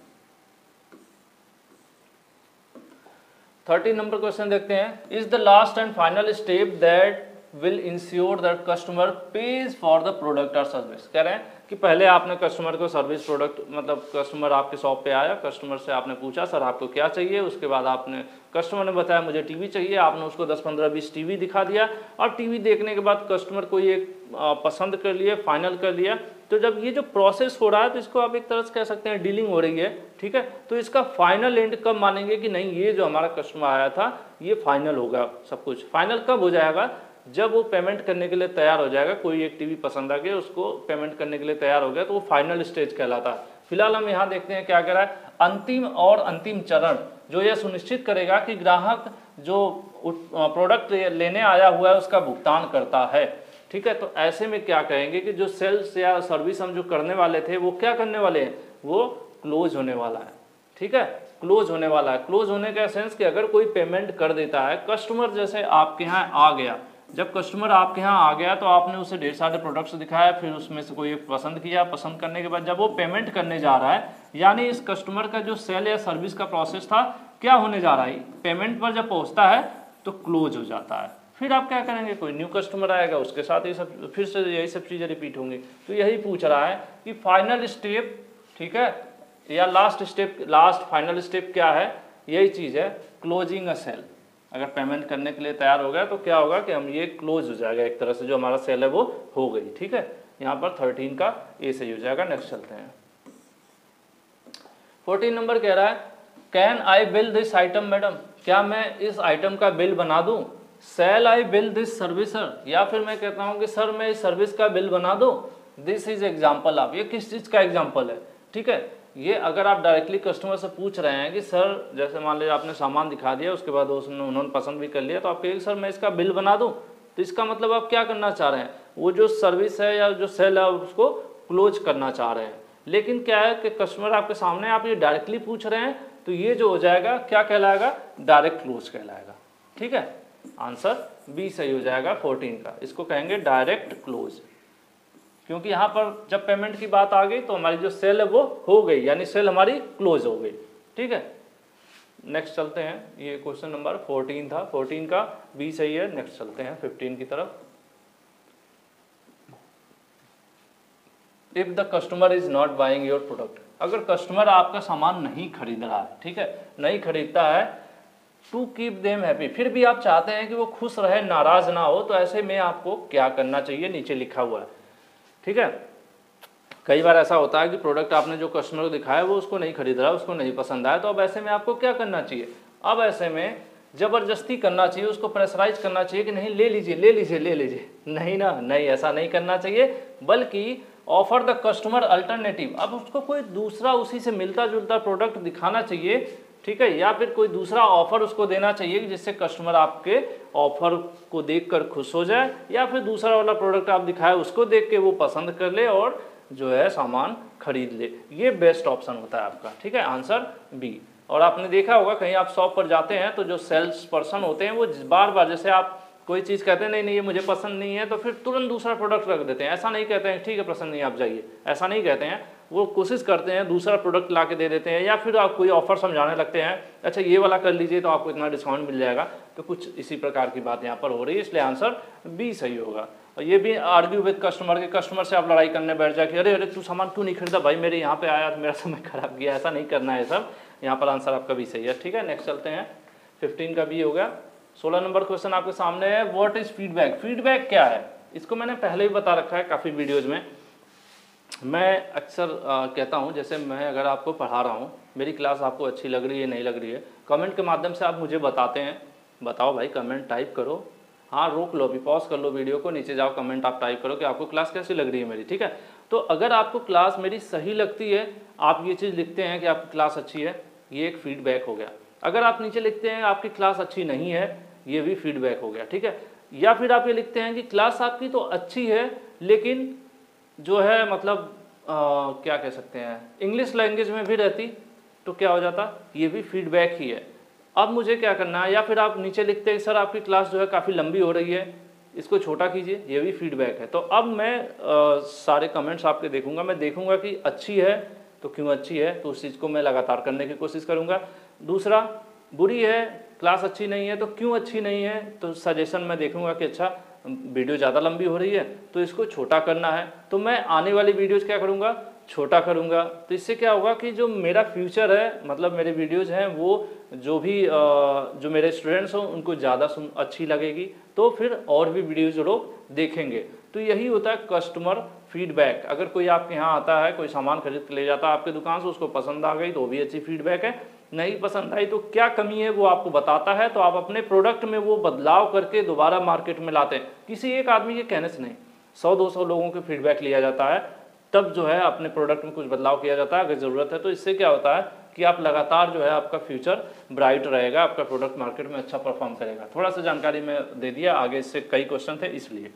13 नंबर क्वेश्चन देखते हैं। Is the last and final step that will ensure that customer page for the product और सर्विस। कह रहे हैं कि पहले आपने कस्टमर को सर्विस प्रोडक्ट, मतलब कस्टमर आपके शॉप पे आया, कस्टमर से आपने पूछा सर आपको क्या चाहिए, उसके बाद आपने, कस्टमर ने बताया मुझे टीवी चाहिए, आपने उसको 10, 15, 20 टीवी दिखा दिया, और टीवी देखने के बाद कस्टमर को ये पसंद कर लिया, फाइनल कर लिया। तो जब ये जो प्रोसेस हो रहा है तो इसको आप एक तरह से कह सकते हैं डीलिंग हो रही है। ठीक है, तो इसका फाइनल एंड कब मानेंगे कि नहीं ये जो हमारा कस्टमर आया था ये फाइनल होगा, सब कुछ फाइनल कब हो जाएगा, जब वो पेमेंट करने के लिए तैयार हो जाएगा। कोई एक टीवी पसंद आ गया, उसको पेमेंट करने के लिए तैयार हो गया, तो वो फाइनल स्टेज कहलाता है। फिलहाल हम यहाँ देखते हैं क्या कह रहा है, अंतिम और अंतिम चरण जो यह सुनिश्चित करेगा कि ग्राहक जो प्रोडक्ट लेने आया हुआ है उसका भुगतान करता है। ठीक है, तो ऐसे में क्या कहेंगे कि जो सेल्स या सर्विस हम जो करने वाले थे वो क्या करने वाले हैं, वो क्लोज होने वाला है। ठीक है, क्लोज होने वाला है। क्लोज होने का सेंस कि अगर कोई पेमेंट कर देता है, कस्टमर जैसे आपके यहाँ आ गया, जब कस्टमर आपके यहाँ आ गया तो आपने उसे ढेर सारे प्रोडक्ट्स दिखाया, फिर उसमें से कोई एक पसंद किया, पसंद करने के बाद जब वो पेमेंट करने जा रहा है, यानी इस कस्टमर का जो सेल या सर्विस का प्रोसेस था क्या होने जा रहा है, पेमेंट पर जब पहुँचता है तो क्लोज हो जाता है। फिर आप क्या करेंगे, कोई न्यू कस्टमर आएगा, उसके साथ ये सब फिर से यही सब चीज़ें रिपीट होंगी। तो यही पूछ रहा है कि फाइनल स्टेप, ठीक है, या last step, last final step क्या है, यही चीज़ है क्लोजिंग अ सेल। अगर पेमेंट करने के लिए तैयार हो गया तो क्या होगा कि हम ये क्लोज हो जाएगा एक तरह से, जो हमारा सेल है वो हो गई। ठीक है, यहाँ पर 13 का ए सही हो जाएगा। नेक्स्ट चलते हैं। 14 नंबर कह रहा है can I bill this item madam, क्या मैं इस आइटम का बिल बना दूं। Shall I bill this service, या फिर मैं कहता हूं कि सर मैं इस सर्विस का बिल बना दूं। दिस इज एग्जाम्पल ऑफ, ये किस चीज का एग्जाम्पल है। ठीक है, ये अगर आप डायरेक्टली कस्टमर से पूछ रहे हैं कि सर, जैसे मान लीजिए आपने सामान दिखा दिया, उसके बाद उन्होंने पसंद भी कर लिया, तो आप कहेंगे सर मैं इसका बिल बना दूं, तो इसका मतलब आप क्या करना चाह रहे हैं, वो जो सर्विस है या जो सेल है उसको क्लोज करना चाह रहे हैं। लेकिन क्या है कि कस्टमर आपके सामने, आप ये डायरेक्टली पूछ रहे हैं, तो ये जो हो जाएगा क्या कहलाएगा, डायरेक्ट क्लोज कहलाएगा। ठीक है, आंसर बी सही हो जाएगा 14 का, इसको कहेंगे डायरेक्ट क्लोज, क्योंकि यहाँ पर जब पेमेंट की बात आ गई तो हमारी जो सेल है वो हो गई, यानी सेल हमारी क्लोज हो गई। ठीक है, नेक्स्ट चलते हैं। ये क्वेश्चन नंबर 14 था, 14 का बी सही है। नेक्स्ट चलते हैं 15 की तरफ। If the customer is not buying your product, अगर कस्टमर आपका सामान नहीं खरीद रहा है, ठीक है, नहीं खरीदता है, टू कीप देम हैप्पी, फिर भी आप चाहते हैं कि वो खुश रहे, नाराज ना हो, तो ऐसे में आपको क्या करना चाहिए, नीचे लिखा हुआ है। ठीक है, कई बार ऐसा होता है कि प्रोडक्ट आपने जो कस्टमर को दिखाया वो उसको नहीं खरीद रहा, उसको नहीं पसंद आया, तो अब ऐसे में आपको क्या करना चाहिए, अब ऐसे में जबरदस्ती करना चाहिए, उसको प्रेशराइज करना चाहिए कि नहीं ले लीजिए ले लीजिए ले लीजिए। नहीं ना, नहीं, ऐसा नहीं करना चाहिए, बल्कि ऑफर द कस्टमर अल्टरनेटिव, अब उसको कोई दूसरा उसी से मिलता जुलता प्रोडक्ट दिखाना चाहिए। ठीक है, या फिर कोई दूसरा ऑफर उसको देना चाहिए जिससे कस्टमर आपके ऑफर को देखकर खुश हो जाए, या फिर दूसरा वाला प्रोडक्ट आप दिखाए उसको देख के वो पसंद कर ले और जो है सामान खरीद ले। ये बेस्ट ऑप्शन होता है आपका। ठीक है, आंसर बी। और आपने देखा होगा कहीं आप शॉप पर जाते हैं तो जो सेल्स पर्सन होते हैं वो बार बार, जैसे आप कोई चीज़ कहते हैं नहीं नहीं ये मुझे पसंद नहीं है, तो फिर तुरंत दूसरा प्रोडक्ट रख देते हैं। ऐसा नहीं कहते हैं ठीक है पसंद नहीं आप जाइए, ऐसा नहीं कहते हैं, वो कोशिश करते हैं दूसरा प्रोडक्ट ला के दे देते हैं, या फिर आप कोई ऑफर समझाने लगते हैं, अच्छा ये वाला कर लीजिए तो आपको इतना डिस्काउंट मिल जाएगा। तो कुछ इसी प्रकार की बात यहाँ पर हो रही है, इसलिए आंसर बी सही होगा। और ये भी आर्ग्यू विद कस्टमर के, कस्टमर से आप लड़ाई करने बैठ जाए कि अरे अरे तू सामान क्यों नहीं खरीदा भाई, मेरे यहाँ पे आया तो मेरा समय खराब किया, ऐसा नहीं करना है सब। यहाँ पर आंसर आपका बी सही है। ठीक है, नेक्स्ट चलते हैं। 15 का बी हो गया। 16 नंबर क्वेश्चन आपके सामने है, व्हाट इज फीडबैक। फीडबैक क्या है, इसको मैंने पहले ही बता रखा है काफ़ी वीडियोज़ में। मैं अक्सर कहता हूँ, जैसे मैं अगर आपको पढ़ा रहा हूँ, मेरी क्लास आपको अच्छी लग रही है नहीं लग रही है, कमेंट के माध्यम से आप मुझे बताते हैं, बताओ भाई, कमेंट टाइप करो। हाँ, रोक लो, अभी पॉज कर लो वीडियो को, नीचे जाओ, कमेंट आप टाइप करो कि आपको क्लास कैसी लग रही है मेरी। ठीक है, तो अगर आपको क्लास मेरी सही लगती है, आप ये चीज़ लिखते हैं कि आपकी क्लास अच्छी है, ये एक फीडबैक हो गया। अगर आप नीचे लिखते हैं आपकी क्लास अच्छी नहीं है, ये भी फीडबैक हो गया। ठीक है, या फिर आप ये लिखते हैं कि क्लास आपकी तो अच्छी है लेकिन जो है मतलब क्या कह सकते हैं, इंग्लिश लैंग्वेज में भी रहती तो क्या हो जाता, ये भी फीडबैक ही है। अब मुझे क्या करना है, या फिर आप नीचे लिखते हैं सर आपकी क्लास जो है काफ़ी लंबी हो रही है, इसको छोटा कीजिए, ये भी फीडबैक है। तो अब मैं सारे कमेंट्स आपके देखूंगा, मैं देखूंगा कि अच्छी है तो क्यों अच्छी है, तो उस चीज़ को मैं लगातार करने की कोशिश करूँगा। दूसरा, बुरी है, क्लास अच्छी नहीं है तो क्यों अच्छी नहीं है, तो सजेशन मैं देखूंगा कि अच्छा वीडियो ज़्यादा लंबी हो रही है तो इसको छोटा करना है, तो मैं आने वाली वीडियोज़ क्या करूँगा, छोटा करूँगा। तो इससे क्या होगा कि जो मेरा फ्यूचर है, मतलब मेरे वीडियोज़ हैं वो जो भी जो मेरे स्टूडेंट्स हों उनको ज़्यादा अच्छी लगेगी, तो फिर और भी वीडियोज़ लोग देखेंगे। तो यही होता है कस्टमर फीडबैक। अगर कोई आपके यहाँ आता है, कोई सामान खरीद के ले जाता है आपके दुकान से, उसको पसंद आ गई तो भी अच्छी फीडबैक है, नहीं पसंद आई तो क्या कमी है वो आपको बताता है, तो आप अपने प्रोडक्ट में वो बदलाव करके दोबारा मार्केट में लाते हैं। किसी एक आदमी के कहने से नहीं, 100-200 लोगों के फीडबैक लिया जाता है, तब जो है अपने प्रोडक्ट में कुछ बदलाव किया जाता है अगर ज़रूरत है। तो इससे क्या होता है कि आप लगातार जो है आपका फ्यूचर ब्राइट रहेगा, आपका प्रोडक्ट मार्केट में अच्छा परफॉर्म करेगा। थोड़ा सा जानकारी मैं दे दिया, आगे इससे कई क्वेश्चन थे इसलिए।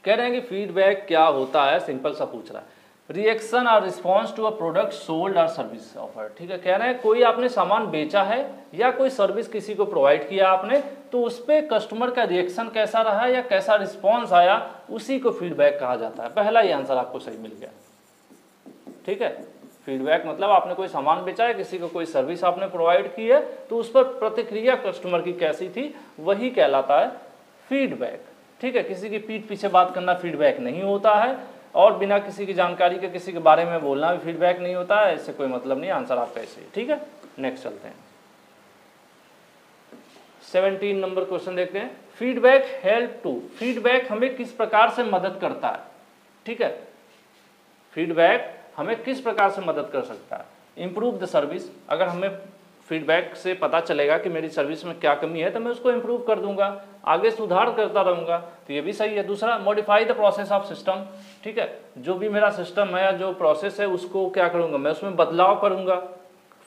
कह रहे हैं कि फीडबैक क्या होता है, सिंपल सा पूछ रहा है। रिएक्शन और response to a product sold और सर्विस ऑफर। ठीक है, कह रहे हैं कोई आपने सामान बेचा है या कोई सर्विस किसी को प्रोवाइड किया आपने, तो उस पर कस्टमर का रिएक्शन कैसा रहा या कैसा रिस्पॉन्स आया, उसी को फीडबैक कहा जाता है। पहला ही आंसर आपको सही मिल गया। ठीक है, फीडबैक मतलब आपने कोई सामान बेचा है, किसी को कोई सर्विस आपने प्रोवाइड की है, तो उस पर प्रतिक्रिया कस्टमर की कैसी थी, वही कहलाता है फीडबैक। ठीक है, किसी की पीठ पीछे बात करना फीडबैक नहीं होता है, और बिना किसी की जानकारी के किसी के बारे में बोलना भी फीडबैक नहीं होता है। इससे कोई मतलब नहीं, आंसर आपका ऐसे ही। ठीक है, नेक्स्ट चलते हैं। 17 नंबर क्वेश्चन देखते हैं। फीडबैक हेल्प टू, फीडबैक हमें किस प्रकार से मदद करता है। ठीक है, फीडबैक हमें किस प्रकार से मदद कर सकता है। इम्प्रूव द सर्विस, अगर हमें फीडबैक से पता चलेगा कि मेरी सर्विस में क्या कमी है तो मैं उसको इम्प्रूव कर दूंगा, आगे सुधार करता रहूँगा, तो ये भी सही है। दूसरा, modify the process of system. ठीक है, जो भी मेरा सिस्टम है या जो प्रोसेस है उसको क्या करूँगा, मैं उसमें बदलाव करूँगा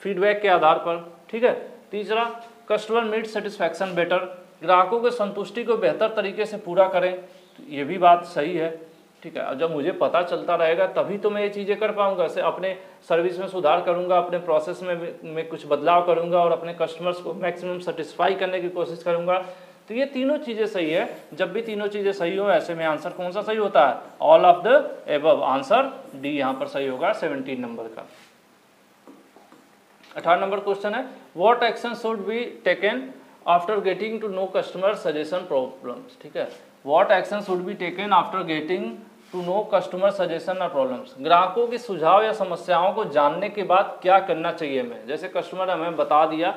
फीडबैक के आधार पर। ठीक है। तीसरा, कस्टमर मीट सेटिस्फैक्शन बेटर, ग्राहकों की संतुष्टि को बेहतर तरीके से पूरा करें, तो ये भी बात सही है। ठीक है, अब जब मुझे पता चलता रहेगा तभी तो मैं ये चीज़ें कर पाऊंगा। ऐसे अपने सर्विस में सुधार करूंगा, अपने प्रोसेस में कुछ बदलाव करूंगा और अपने कस्टमर्स को मैक्सिमम सेटिस्फाई करने की कोशिश करूंगा। तो ये तीनों चीज़ें सही है। जब भी तीनों चीज़ें सही हो, ऐसे में आंसर कौन सा सही होता है, all of the above. Answer D यहाँ पर सही होगा 17 नंबर का। 18 नंबर क्वेश्चन है, what action should be taken after getting to know customer suggestion problems. ठीक है, what action should be taken after getting to know customer suggestion और problems, ग्राहकों के सुझाव या समस्याओं को जानने के बाद क्या करना चाहिए मैं। जैसे कस्टमर हमें बता दिया,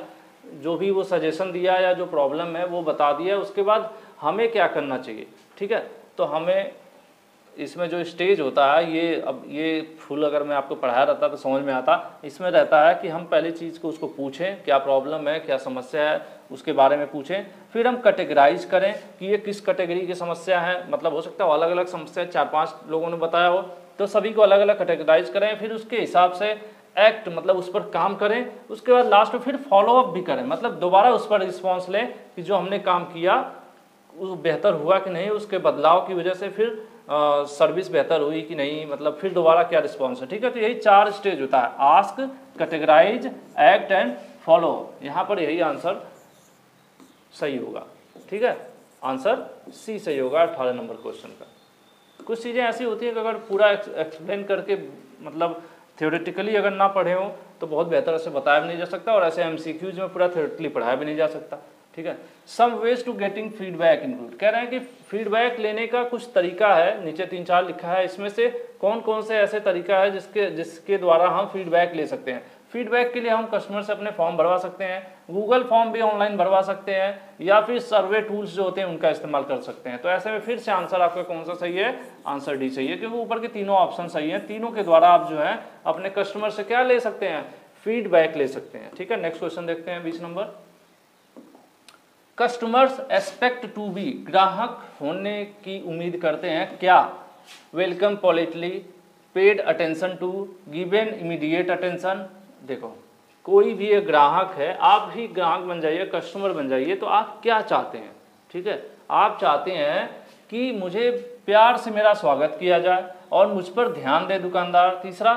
जो भी वो सजेशन दिया या जो प्रॉब्लम है वो बता दिया, उसके बाद हमें क्या करना चाहिए। ठीक है, तो हमें इसमें जो स्टेज होता है, ये अब ये फुल अगर मैं आपको पढ़ाया रहता तो समझ में आता। इसमें रहता है कि हम पहले चीज़ को उसको पूछें, क्या प्रॉब्लम है, क्या समस्या है, उसके बारे में पूछें। फिर हम कैटेगराइज करें कि ये किस कैटेगरी की समस्या है, मतलब हो सकता है अलग अलग समस्या 4-5 लोगों ने बताया हो, तो सभी को अलग अलग कैटेगराइज करें। फिर उसके हिसाब से एक्ट मतलब उस पर काम करें। उसके बाद लास्ट में फिर फॉलोअप भी करें, मतलब दोबारा उस पर रिस्पॉन्स लें कि जो हमने काम किया वो बेहतर हुआ कि नहीं, उसके बदलाव की वजह से फिर सर्विस बेहतर हुई कि नहीं, मतलब फिर दोबारा क्या रिस्पॉन्स है। ठीक है, तो यही 4 स्टेज होता है, ask, categorise, act and follow. यहाँ पर यही आंसर सही होगा। ठीक है, आंसर सी सही होगा 18 नंबर क्वेश्चन का। कुछ चीज़ें ऐसी होती हैं कि अगर पूरा एक्सप्लेन करके मतलब थ्योरेटिकली अगर ना पढ़े हो तो बहुत बेहतर से बताया भी नहीं जा सकता, और ऐसे MCQs में पूरा थ्योरेटिकली पढ़ाया भी नहीं जा सकता। ठीक है, some ways to getting feedback include, कह रहे हैं कि फीडबैक लेने का कुछ तरीका है, नीचे 3-4 लिखा है, इसमें से कौन कौन से ऐसे तरीका है जिसके द्वारा हम फीडबैक ले सकते हैं। फीडबैक के लिए हम कस्टमर से अपने फॉर्म भरवा सकते हैं, गूगल फॉर्म भी ऑनलाइन भरवा सकते हैं, या फिर सर्वे टूल्स जो होते हैं उनका इस्तेमाल कर सकते हैं। तो ऐसे में फिर से आंसर आपका कौन सा सही है, आंसर डी सही है, क्योंकि ऊपर के तीनों ऑप्शन सही हैं। तीनों के द्वारा आप जो है अपने कस्टमर से क्या ले सकते हैं, फीडबैक ले सकते हैं। ठीक है, नेक्स्ट क्वेश्चन देखते हैं 20 number. Customers expect to be, ग्राहक होने की उम्मीद करते हैं क्या, welcome politely, paid attention to, given immediate attention. देखो, कोई भी एक ग्राहक है, आप भी ग्राहक बन जाइए, कस्टमर बन जाइए, तो आप क्या चाहते हैं। ठीक है, आप चाहते हैं कि मुझे प्यार से मेरा स्वागत किया जाए और मुझ पर ध्यान दे दुकानदार। तीसरा,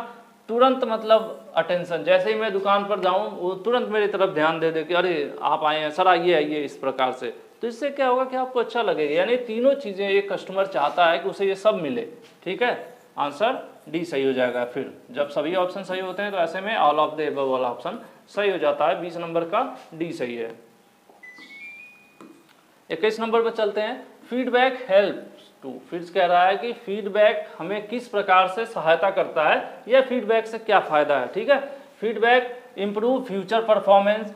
तुरंत मतलब अटेंशन, जैसे ही मैं दुकान पर जाऊं वो तुरंत मेरी तरफ ध्यान दे दे कि अरे आप आए हैं सर, आइए आइए, इस प्रकार से। तो इससे क्या होगा कि आपको अच्छा लगेगा। यानी तीनों चीज़ें एक कस्टमर चाहता है कि उसे ये सब मिले। ठीक है, आंसर डी सही हो जाएगा। फिर जब सभी ऑप्शन सही होते हैं तो ऐसे में ऑल ऑफ द अबव वाला ऑप्शन सही हो जाता है। 20 नंबर का डी सही है। 21 नंबर पर चलते हैं, फीडबैक हेल्प टू, फिर कह रहा है कि फीडबैक हमें किस प्रकार से सहायता करता है या फीडबैक से क्या फायदा है। ठीक है, feedback improve future performance,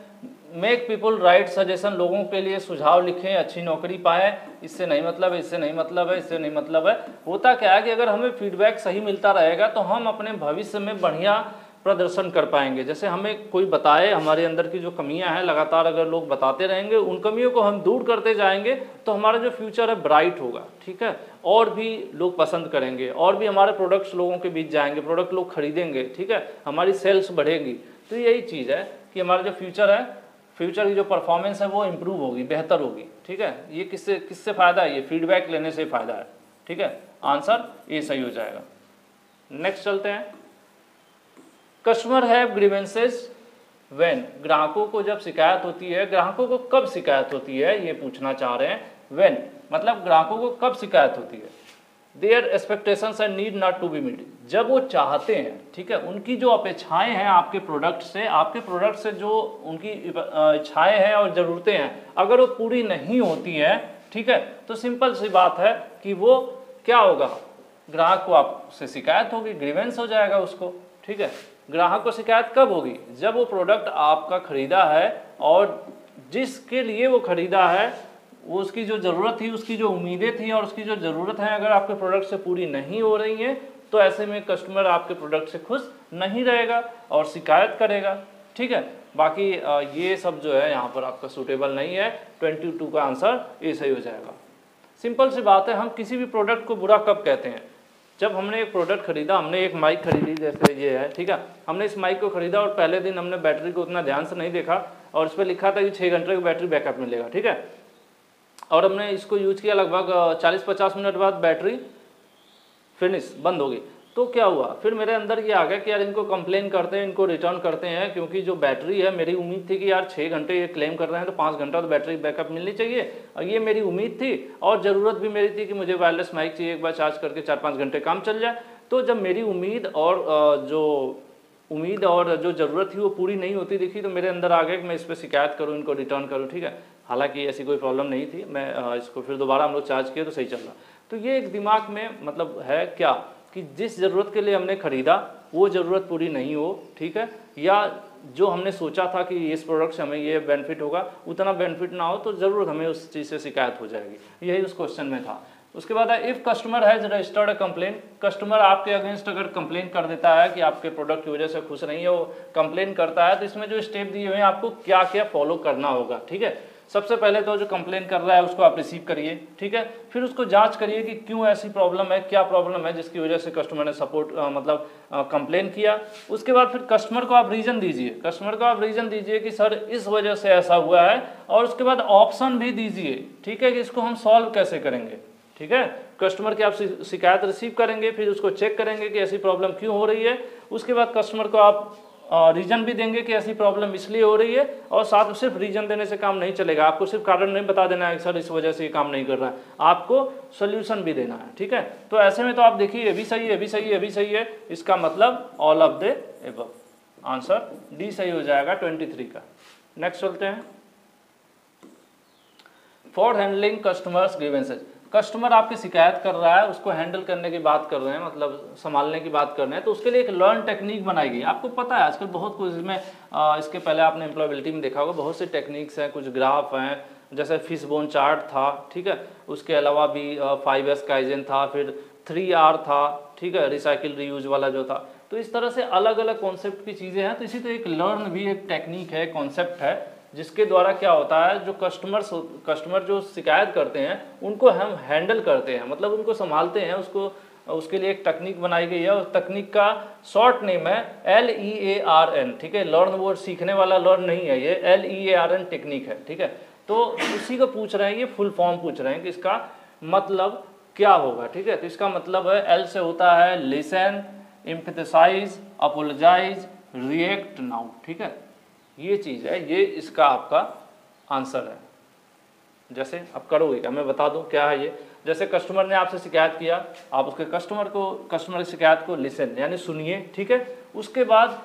make people right suggestion, लोगों के लिए सुझाव लिखें, अच्छी नौकरी पाएं। इससे नहीं मतलब है, इससे नहीं मतलब है, इससे नहीं मतलब है। होता क्या है कि अगर हमें फीडबैक सही मिलता रहेगा तो हम अपने भविष्य में बढ़िया प्रदर्शन कर पाएंगे। जैसे हमें कोई बताए हमारे अंदर की जो कमियां हैं, लगातार अगर लोग बताते रहेंगे, उन कमियों को हम दूर करते जाएंगे तो हमारा जो फ्यूचर है ब्राइट होगा। ठीक है, और भी लोग पसंद करेंगे, और भी हमारे प्रोडक्ट्स लोगों के बीच जाएंगे, प्रोडक्ट लोग खरीदेंगे। ठीक है, हमारी सेल्स बढ़ेगी। तो यही चीज़ है कि हमारा जो फ्यूचर है, फ्यूचर की जो परफॉर्मेंस है वो इम्प्रूव होगी, बेहतर होगी। ठीक है, ये किससे फ़ायदा है, ये फीडबैक लेने से फ़ायदा है। ठीक है, आंसर ए सही हो जाएगा। नेक्स्ट चलते हैं, कस्टमर हैव ग्रीवेंसेस व्हेन, ग्राहकों को जब शिकायत होती है, ग्राहकों को कब शिकायत होती है ये पूछना चाह रहे हैं। व्हेन मतलब ग्राहकों को कब शिकायत होती है। Their expectations and need not to be meet, जब वो चाहते हैं, ठीक है, उनकी जो अपेक्षाएं हैं आपके प्रोडक्ट से जो उनकी इच्छाएं हैं और ज़रूरतें हैं अगर वो पूरी नहीं होती हैं, ठीक है, तो सिंपल सी बात है कि वो क्या होगा, ग्राहक को आपसे शिकायत होगी, ग्रीवेंस हो जाएगा उसको, ठीक है। ग्राहक को शिकायत कब होगी, जब वो प्रोडक्ट आपका खरीदा है और जिसके लिए वो खरीदा है वो उसकी जो ज़रूरत थी, उसकी जो उम्मीदें थी और उसकी जो ज़रूरत है अगर आपके प्रोडक्ट से पूरी नहीं हो रही हैं तो ऐसे में कस्टमर आपके प्रोडक्ट से खुश नहीं रहेगा और शिकायत करेगा, ठीक है। बाकी ये सब जो है यहाँ पर आपका सूटेबल नहीं है, 22 का आंसर ये सही हो जाएगा। सिंपल सी बात है, हम किसी भी प्रोडक्ट को बुरा कब कहते हैं, जब हमने एक प्रोडक्ट खरीदा, हमने एक माइक खरीदी जैसे ये है, ठीक है, हमने इस माइक को खरीदा और पहले दिन हमने बैटरी को उतना ध्यान से नहीं देखा और इस पर लिखा था कि 6 घंटे का बैटरी बैकअप मिलेगा, ठीक है, और हमने इसको यूज किया लगभग 40-50 मिनट बाद बैटरी फिनिश बंद हो गई। तो क्या हुआ, फिर मेरे अंदर ये आ गया कि यार इनको कंप्लेन करते हैं, इनको रिटर्न करते हैं, क्योंकि जो बैटरी है मेरी उम्मीद थी कि यार 6 घंटे ये क्लेम कर रहे हैं तो 5 घंटा तो बैटरी बैकअप मिलनी चाहिए और ये मेरी उम्मीद थी और ज़रूरत भी मेरी थी कि मुझे वायरलेस माइक चाहिए, एक बार चार्ज करके 4-5 घंटे काम चल जाए। तो जब मेरी उम्मीद और जो ज़रूरत थी वो पूरी नहीं होती दिखी तो मेरे अंदर आ गया कि मैं इस पर शिकायत करूँ, इनको रिटर्न करूँ, ठीक है। हालांकि ऐसी कोई प्रॉब्लम नहीं थी, मैं इसको फिर दोबारा हम लोग चार्ज किए तो सही चल रहा। तो ये एक दिमाग में मतलब है क्या कि जिस ज़रूरत के लिए हमने ख़रीदा वो ज़रूरत पूरी नहीं हो, ठीक है, या जो हमने सोचा था कि इस प्रोडक्ट से हमें ये बेनिफिट होगा उतना बेनिफिट ना हो तो ज़रूर हमें उस चीज़ से शिकायत हो जाएगी। यही उस क्वेश्चन में था। उसके बाद है if customer has registered a complain, customer आपके अगेंस्ट अगर कंप्लेन कर देता है कि आपके प्रोडक्ट की वजह से खुश नहीं है, वो कंप्लेन करता है, तो इसमें जो स्टेप दिए हुए हैं आपको क्या क्या फॉलो करना होगा, ठीक है। सबसे पहले तो जो कंप्लेन कर रहा है उसको आप रिसीव करिए, ठीक है, फिर उसको जांच करिए कि क्यों ऐसी प्रॉब्लम है, क्या प्रॉब्लम है जिसकी वजह से कस्टमर ने कंप्लेन किया। उसके बाद फिर कस्टमर को आप रीज़न दीजिए कि सर इस वजह से ऐसा हुआ है, और उसके बाद ऑप्शन भी दीजिए, ठीक है, कि इसको हम सॉल्व कैसे करेंगे, ठीक है। कस्टमर की आप शिकायत रिसीव करेंगे, फिर उसको चेक करेंगे कि ऐसी प्रॉब्लम क्यों हो रही है। उसके बाद कस्टमर को आप रीज़न भी देंगे कि ऐसी प्रॉब्लम इसलिए हो रही है, और साथ में सिर्फ रीज़न देने से काम नहीं चलेगा, आपको सिर्फ कारण नहीं बता देना है कि सर इस वजह से ये काम नहीं कर रहा है, आपको सोल्यूशन भी देना है, ठीक है। तो ऐसे में तो आप देखिए ये भी सही है, ये भी सही है, ये भी सही है, इसका मतलब all of the above, answer D सही हो जाएगा 23 का। नेक्स्ट चलते हैं, for handling customers grievances, customer आपकी शिकायत कर रहा है, उसको हैंडल करने की बात कर रहे हैं, मतलब संभालने की बात कर रहे हैं, तो उसके लिए एक लर्न टेक्निक बनाई गई। आपको पता है आजकल बहुत कुछ इसमें इसके पहले आपने एम्प्लॉयबिलिटी में देखा होगा, बहुत से टेक्निक्स हैं, कुछ ग्राफ हैं, जैसे फिश बोन चार्ट था, ठीक है, उसके अलावा भी 5S काइजेन था, फिर 3R था, ठीक है, रिसाइकिल रीयूज वाला जो था। तो इस तरह से अलग अलग कॉन्सेप्ट की चीज़ें हैं। तो इसी तरह एक लर्न भी एक टेक्निक है, कॉन्सेप्ट है, जिसके द्वारा क्या होता है, जो कस्टमर जो शिकायत करते हैं उनको हम हैंडल करते हैं, मतलब उनको संभालते हैं, उसके लिए एक तकनीक बनाई गई है। उस तकनीक का शॉर्ट नेम है LEARN, ठीक है। लर्न वो सीखने वाला लर्न नहीं है, ये LEARN टेक्निक है, ठीक है। तो उसी को पूछ रहे हैं, ये फुल फॉर्म पूछ रहे हैं कि इसका मतलब क्या होगा, ठीक है। तो इसका मतलब है L से होता है लिसन, एम्फैसाइज, अपोलोजाइज, रिएक्ट नाउ, ठीक है, ये चीज़ है, ये इसका आपका आंसर है। जैसे अब करोगे क्या, मैं बता दूं क्या है ये। जैसे कस्टमर ने आपसे शिकायत किया, आप उसके कस्टमर की शिकायत को लिसन यानी सुनिए, ठीक है। उसके बाद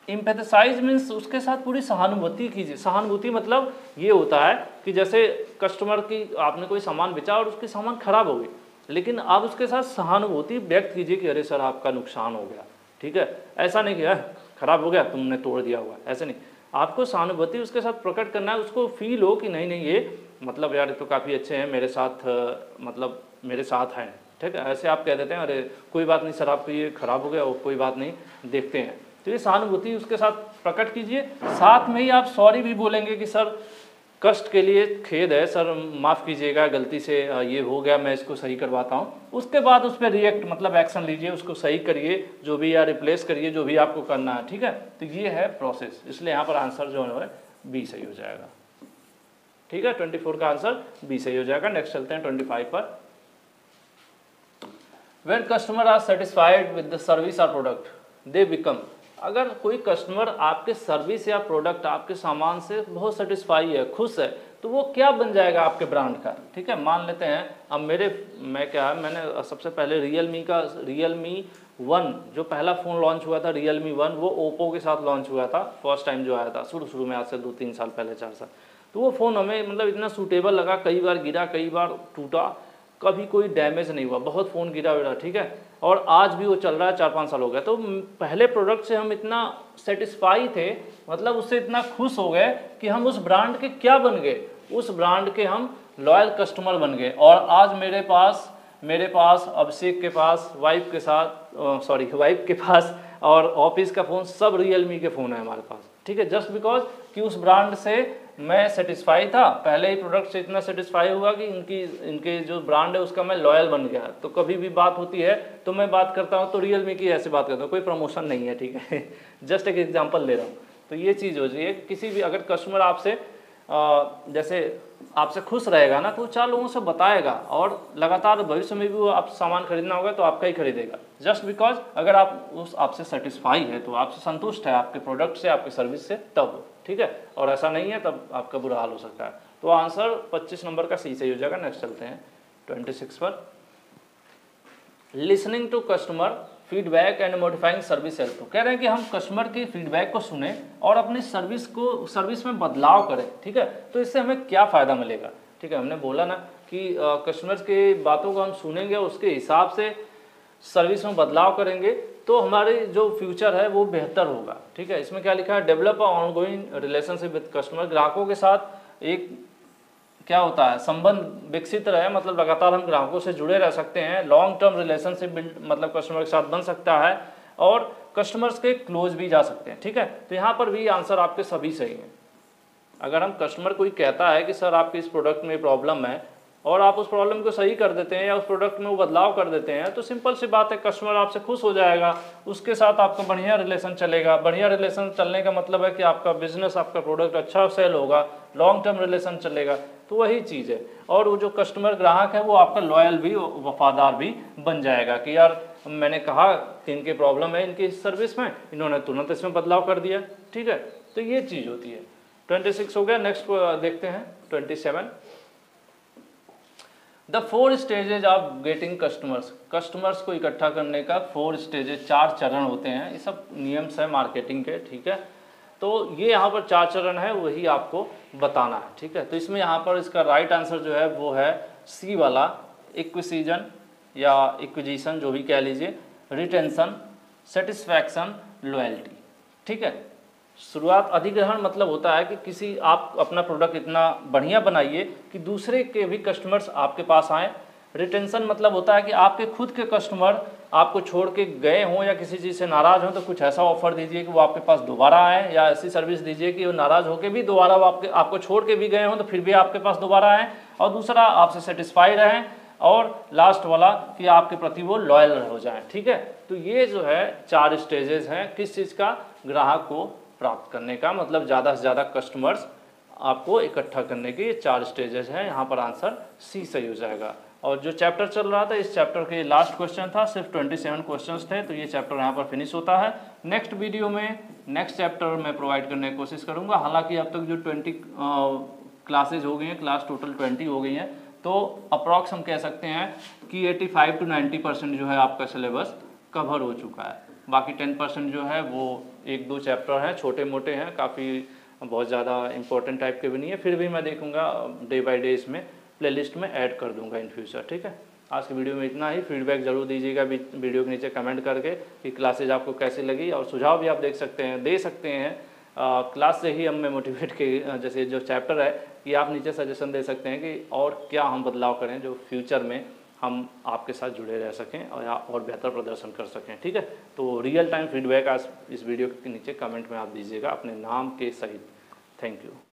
एम्फैसाइज मीन्स उसके साथ पूरी सहानुभूति कीजिए। सहानुभूति मतलब ये होता है कि जैसे कस्टमर की आपने कोई सामान बेचा और उसकी सामान खराब हो गई, लेकिन आप उसके साथ सहानुभूति व्यक्त कीजिए कि अरे सर आपका नुकसान हो गया, ठीक है। ऐसा नहीं कि खराब हो गया तुमने तोड़ दिया हुआ, ऐसे नहीं, आपको सहानुभूति उसके साथ प्रकट करना है, उसको फील हो कि नहीं ये मतलब यार ये तो काफ़ी अच्छे हैं मेरे साथ, मतलब मेरे साथ हैं, ठीक है। ऐसे आप कह देते हैं अरे कोई बात नहीं सर आपको ये खराब हो गया, वो कोई बात नहीं देखते हैं, तो ये सहानुभूति उसके साथ प्रकट कीजिए। साथ में ही आप सॉरी भी बोलेंगे कि सर कष्ट के लिए खेद है, सर माफ़ कीजिएगा गलती से ये हो गया, मैं इसको सही करवाता हूँ। उसके बाद उस पर रिएक्ट मतलब एक्शन लीजिए, उसको सही करिए जो भी, या रिप्लेस करिए जो भी आपको करना है, ठीक है। तो ये है प्रोसेस, इसलिए यहाँ पर आंसर जो है बी सही हो जाएगा, ठीक है। 24 का आंसर बी सही हो जाएगा। नेक्स्ट चलते हैं 25 पर। When customer are satisfied with the service और प्रोडक्ट दे बिकम, अगर कोई कस्टमर आपके सर्विस या प्रोडक्ट आपके सामान से बहुत सेटिस्फाई है, खुश है, तो वो क्या बन जाएगा आपके ब्रांड का। ठीक है, मान लेते हैं अब मैंने सबसे पहले रियलमी 1 जो पहला फ़ोन लॉन्च हुआ था, रियलमी 1, वो ओप्पो के साथ लॉन्च हुआ था, फर्स्ट टाइम जो आया था शुरू में, आज से 2-3 साल पहले, 4 साल। तो वो फ़ोन हमें मतलब इतना सूटेबल लगा, कई बार गिरा, कई बार टूटा, कभी कोई डैमेज नहीं हुआ, बहुत फ़ोन गिरा विरा, ठीक है, और आज भी वो चल रहा है, 4-5 साल हो गए। तो पहले प्रोडक्ट से हम इतना सेटिस्फाई थे, मतलब उससे इतना खुश हो गए कि हम उस ब्रांड के क्या बन गए, उस ब्रांड के हम लॉयल कस्टमर बन गए। और आज मेरे पास अभिषेक के पास, वाइफ के पास और ऑफिस का फ़ोन सब रियलमी के फ़ोन है हमारे पास। ठीक है, जस्ट बिकॉज कि उस ब्रांड से मैं सेटिस्फाई था, पहले ही प्रोडक्ट से इतना सेटिस्फाई हुआ कि इनके जो ब्रांड है उसका मैं लॉयल बन गया। तो कभी भी बात होती है तो मैं बात करता हूँ तो रियलमी की ऐसे बात करता हूँ, कोई प्रमोशन नहीं है, ठीक है, जस्ट एक एग्जांपल ले रहा हूँ। तो ये चीज़ हो जाए, किसी भी अगर कस्टमर आपसे जैसे आपसे खुश रहेगा ना, तो 4 लोगों से बताएगा और लगातार भविष्य में भी वो आप सामान खरीदना होगा तो आपका ही खरीदेगा, जस्ट बिकॉज अगर आपसे सेटिस्फाई है, तो आपसे संतुष्ट है आपके प्रोडक्ट से, आपके सर्विस से, तब। ठीक है, और ऐसा नहीं है तब आपका बुरा हाल हो सकता है। तो आंसर 25 नंबर का सही हो जाएगा। नेक्स्ट चलते हैं 26 पर। Listening to customer feedback and modifying service help. तो कह रहे हैं कि हम कस्टमर की फीडबैक को सुने और अपनी सर्विस में बदलाव करें। ठीक है, तो इससे हमें क्या फ़ायदा मिलेगा। ठीक है, हमने बोला ना कि कस्टमर्स की बातों को हम सुनेंगे, उसके हिसाब से सर्विस में बदलाव करेंगे, तो हमारे जो फ्यूचर है वो बेहतर होगा। ठीक है, इसमें क्या लिखा है, develop ongoing relationship with customer. ग्राहकों के साथ एक क्या होता है, संबंध विकसित रहे, मतलब लगातार हम ग्राहकों से जुड़े रह सकते हैं। लॉन्ग टर्म रिलेशनशिप बिल्ड मतलब कस्टमर के साथ बन सकता है और कस्टमर्स के क्लोज भी जा सकते हैं। ठीक है, तो यहाँ पर भी आंसर आपके सभी सही हैं। अगर हम कस्टमर कोई कहता है कि सर आपके इस प्रोडक्ट में प्रॉब्लम है और आप उस प्रॉब्लम को सही कर देते हैं या उस प्रोडक्ट में वो बदलाव कर देते हैं, तो सिंपल सी बात है, कस्टमर आपसे खुश हो जाएगा, उसके साथ आपका बढ़िया रिलेशन चलेगा। बढ़िया रिलेशन चलने का मतलब है कि आपका बिजनेस, आपका प्रोडक्ट अच्छा सेल होगा, लॉन्ग टर्म रिलेशन चलेगा। तो वही चीज़ है, और वो जो कस्टमर ग्राहक है वो आपका लॉयल भी, वफादार भी बन जाएगा कि यार मैंने कहा कि इनकी प्रॉब्लम है इनकी सर्विस में, इन्होंने तुरंत इसमें बदलाव कर दिया। ठीक है, तो ये चीज़ होती है। 26 हो गया। नेक्स्ट देखते हैं 27। The 4 stages of getting customers. Customers को इकट्ठा करने का 4 स्टेजेज, 4 चरण होते हैं। ये सब नियम्स है मार्केटिंग के। ठीक है, तो ये यहाँ पर 4 चरण है, वही आपको बताना है। ठीक है, तो इसमें यहाँ पर इसका राइट आंसर जो है वो है सी वाला, एक्विजिशन या एक्विजिशन जो भी कह लीजिए, रिटेंशन, सेटिस्फैक्शन, लॉयल्टी। ठीक है, शुरुआत, अधिग्रहण मतलब होता है कि किसी आप अपना प्रोडक्ट इतना बढ़िया बनाइए कि दूसरे के भी कस्टमर्स आपके पास आएँ। रिटेंशन मतलब होता है कि आपके खुद के कस्टमर आपको छोड़ के गए हों या किसी चीज़ से नाराज़ हों, तो कुछ ऐसा ऑफर दीजिए कि वो आपके पास दोबारा आए, या ऐसी सर्विस दीजिए कि वो नाराज़ होकर भी दोबारा वो आपको छोड़ के भी गए हों तो फिर भी आपके पास दोबारा आएँ। और दूसरा, आपसे सेटिस्फाई रहें। और लास्ट वाला कि आपके प्रति वो लॉयल हो जाएं। ठीक है, तो ये जो है 4 स्टेजेस हैं किस चीज़ का, ग्राहक को प्राप्त करने का, मतलब ज़्यादा से ज़्यादा कस्टमर्स आपको इकट्ठा करने के ये 4 स्टेजेस हैं। यहाँ पर आंसर सी सही हो जाएगा। और जो चैप्टर चल रहा था, इस चैप्टर के लास्ट क्वेश्चन था, सिर्फ 27 क्वेश्चंस थे, तो ये चैप्टर यहाँ पर फिनिश होता है। नेक्स्ट वीडियो में नेक्स्ट चैप्टर मैं प्रोवाइड करने की कोशिश करूँगा। हालांकि अब तक जो 20 क्लासेज हो गई हैं, क्लास टोटल 20 हो गई हैं, तो अप्रॉक्स हम कह सकते हैं कि 85 to 90% जो है आपका सिलेबस कवर हो चुका है। बाकी 10% जो है वो 1-2 चैप्टर हैं, छोटे मोटे हैं, काफ़ी बहुत ज़्यादा इंपॉर्टेंट टाइप के भी नहीं है, फिर भी मैं देखूंगा डे बाय डे इसमें प्लेलिस्ट में ऐड कर दूंगा इन फ्यूचर। ठीक है, आज की वीडियो में इतना ही। फीडबैक जरूर दीजिएगा वीडियो के नीचे कमेंट करके कि क्लासेज आपको कैसी लगी, और सुझाव भी आप दे सकते हैं। क्लास से ही हमें मोटिवेट के, जैसे जो चैप्टर है कि आप नीचे सजेशन दे सकते हैं कि और क्या हम बदलाव करें जो फ्यूचर में हम आपके साथ जुड़े रह सकें और बेहतर प्रदर्शन कर सकें। ठीक है, तो रियल टाइम फीडबैक आज इस वीडियो के नीचे कमेंट में आप दीजिएगा अपने नाम के सहित। Thank you.